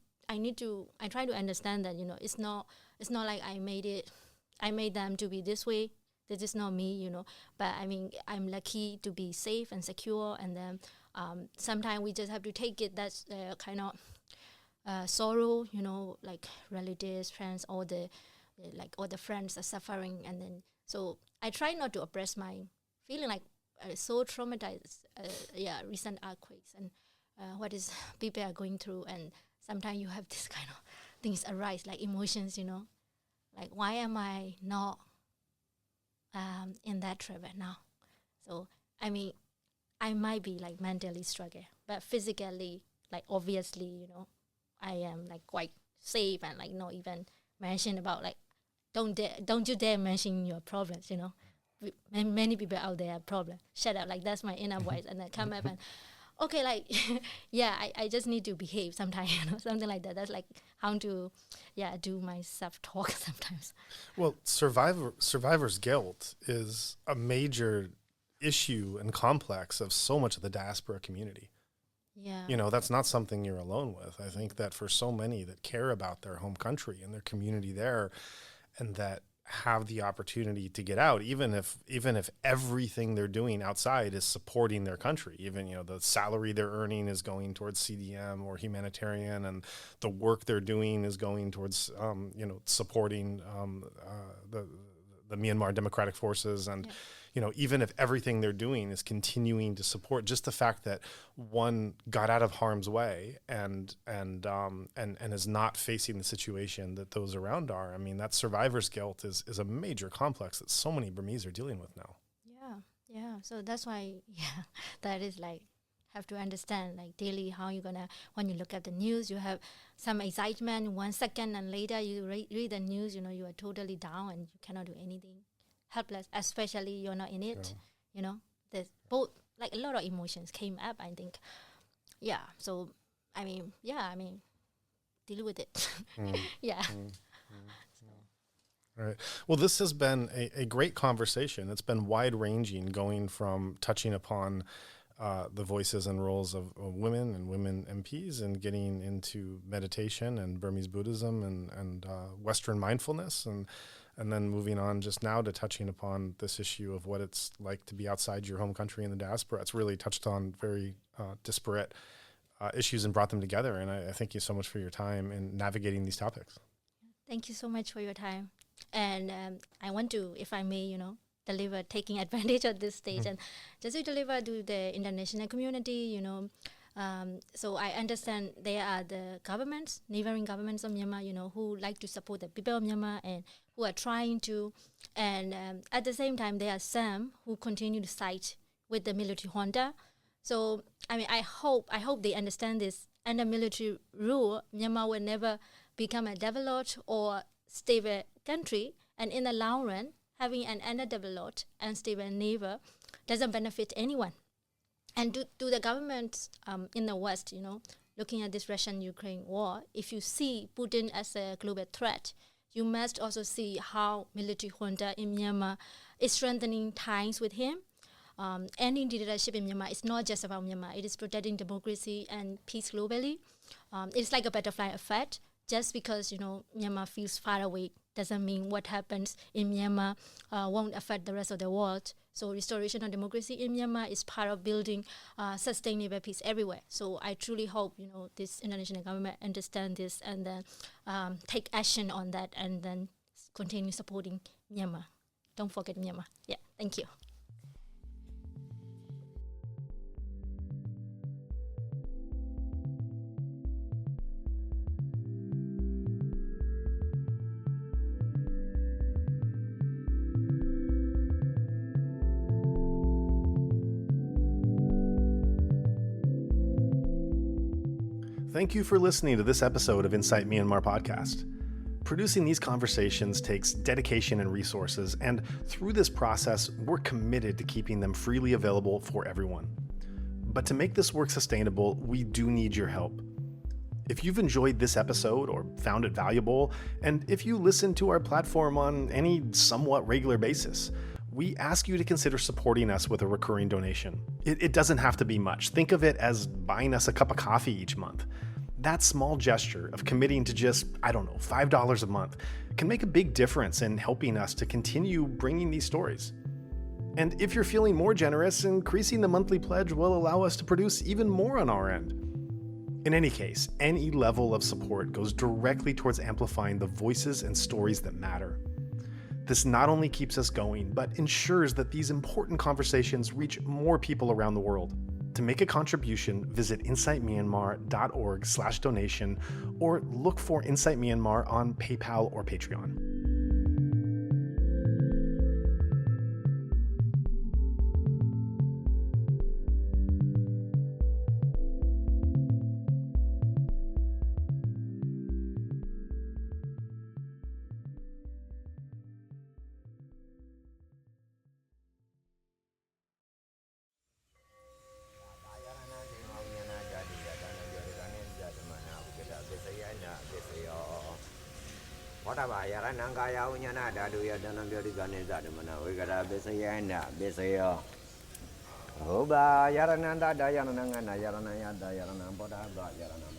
try to understand that, it's not like I made them to be this way. This is not me, but I mean, I'm lucky to be safe and secure. And then sometimes we just have to take it. That's kind of sorrow, like relatives, friends, all the friends are suffering. And then, so I try not to oppress my feeling, like so traumatized, recent earthquakes and what is people are going through. And sometimes you have this kind of things arise, like emotions, like why am I not in that trip now? So I mean, I might be like mentally struggling, but physically, like obviously, I am like quite safe, and like not even mention about like don't you dare mention your problems. Many people out there have problems. Shut up, like that's my inner voice, and then come up and okay, like I just need to behave sometimes, something like that. That's like how to do my self-talk sometimes. Well, survivor's guilt is a major issue and complex of so much of the diaspora community. Yeah. That's not something you're alone with. I think that for so many that care about their home country and their community there, and that have the opportunity to get out, even if everything they're doing outside is supporting their country, even the salary they're earning is going towards CDM or humanitarian, and the work they're doing is going towards supporting the the Myanmar Democratic Forces, and even if everything they're doing is continuing to support, just the fact that one got out of harm's way and is not facing the situation that those around are. I mean, that survivor's guilt is a major complex that so many Burmese are dealing with now. Yeah. So that's why, that is like, have to understand like daily how you're gonna, when you look at the news, you have some excitement 1 second, and later you read the news, you are totally down and you cannot do anything, helpless, especially you're not in it. There's both, like a lot of emotions came up, I think. So I mean deal with it. All right. Well, this has been a great conversation. It's been wide-ranging, going from touching upon the voices and roles of women and women MPs, and getting into meditation and Burmese Buddhism and Western mindfulness, and then moving on just now to touching upon this issue of what it's like to be outside your home country in the diaspora. It's really touched on very disparate issues and brought them together. And I thank you so much for your time in navigating these topics. Thank you so much for your time. And I want to, if I may, deliver, taking advantage of this stage, and just to deliver to the international community, so I understand there are the governments, neighboring governments of Myanmar, who like to support the people of Myanmar and who are trying to, and at the same time, there are some who continue to side with the military junta. So, I mean, I hope they understand this. Under military rule, Myanmar will never become a developed or stable country, and in the long run, having an underdeveloped and stable neighbor doesn't benefit anyone. And to the governments in the West, looking at this Russian-Ukraine war, if you see Putin as a global threat, you must also see how military junta in Myanmar is strengthening ties with him. Ending dictatorship in Myanmar is not just about Myanmar. It is protecting democracy and peace globally. It's like a butterfly effect. Just because, Myanmar feels far away doesn't mean what happens in Myanmar won't affect the rest of the world. So restoration of democracy in Myanmar is part of building sustainable peace everywhere. So I truly hope, this international government understand this and then take action on that, and then continue supporting Myanmar. Don't forget Myanmar. Yeah, thank you. Thank you for listening to this episode of Insight Myanmar podcast. Producing these conversations takes dedication and resources, and through this process, we're committed to keeping them freely available for everyone. But to make this work sustainable, we do need your help. If you've enjoyed this episode or found it valuable, and if you listen to our platform on any somewhat regular basis, we ask you to consider supporting us with a recurring donation. It doesn't have to be much. Think of it as buying us a cup of coffee each month. That small gesture of committing to just, $5 a month can make a big difference in helping us to continue bringing these stories. And if you're feeling more generous, increasing the monthly pledge will allow us to produce even more on our end. In any case, any level of support goes directly towards amplifying the voices and stories that matter. This not only keeps us going, but ensures that these important conversations reach more people around the world. To make a contribution, visit insightmyanmar.org/donation or look for Insight Myanmar on PayPal or Patreon. Yaranangaya unyana dadu ya danam yodi ganeza demana wigara besayana besayo. Oba yarananda dayananga yaranaya dayanam boda yaranam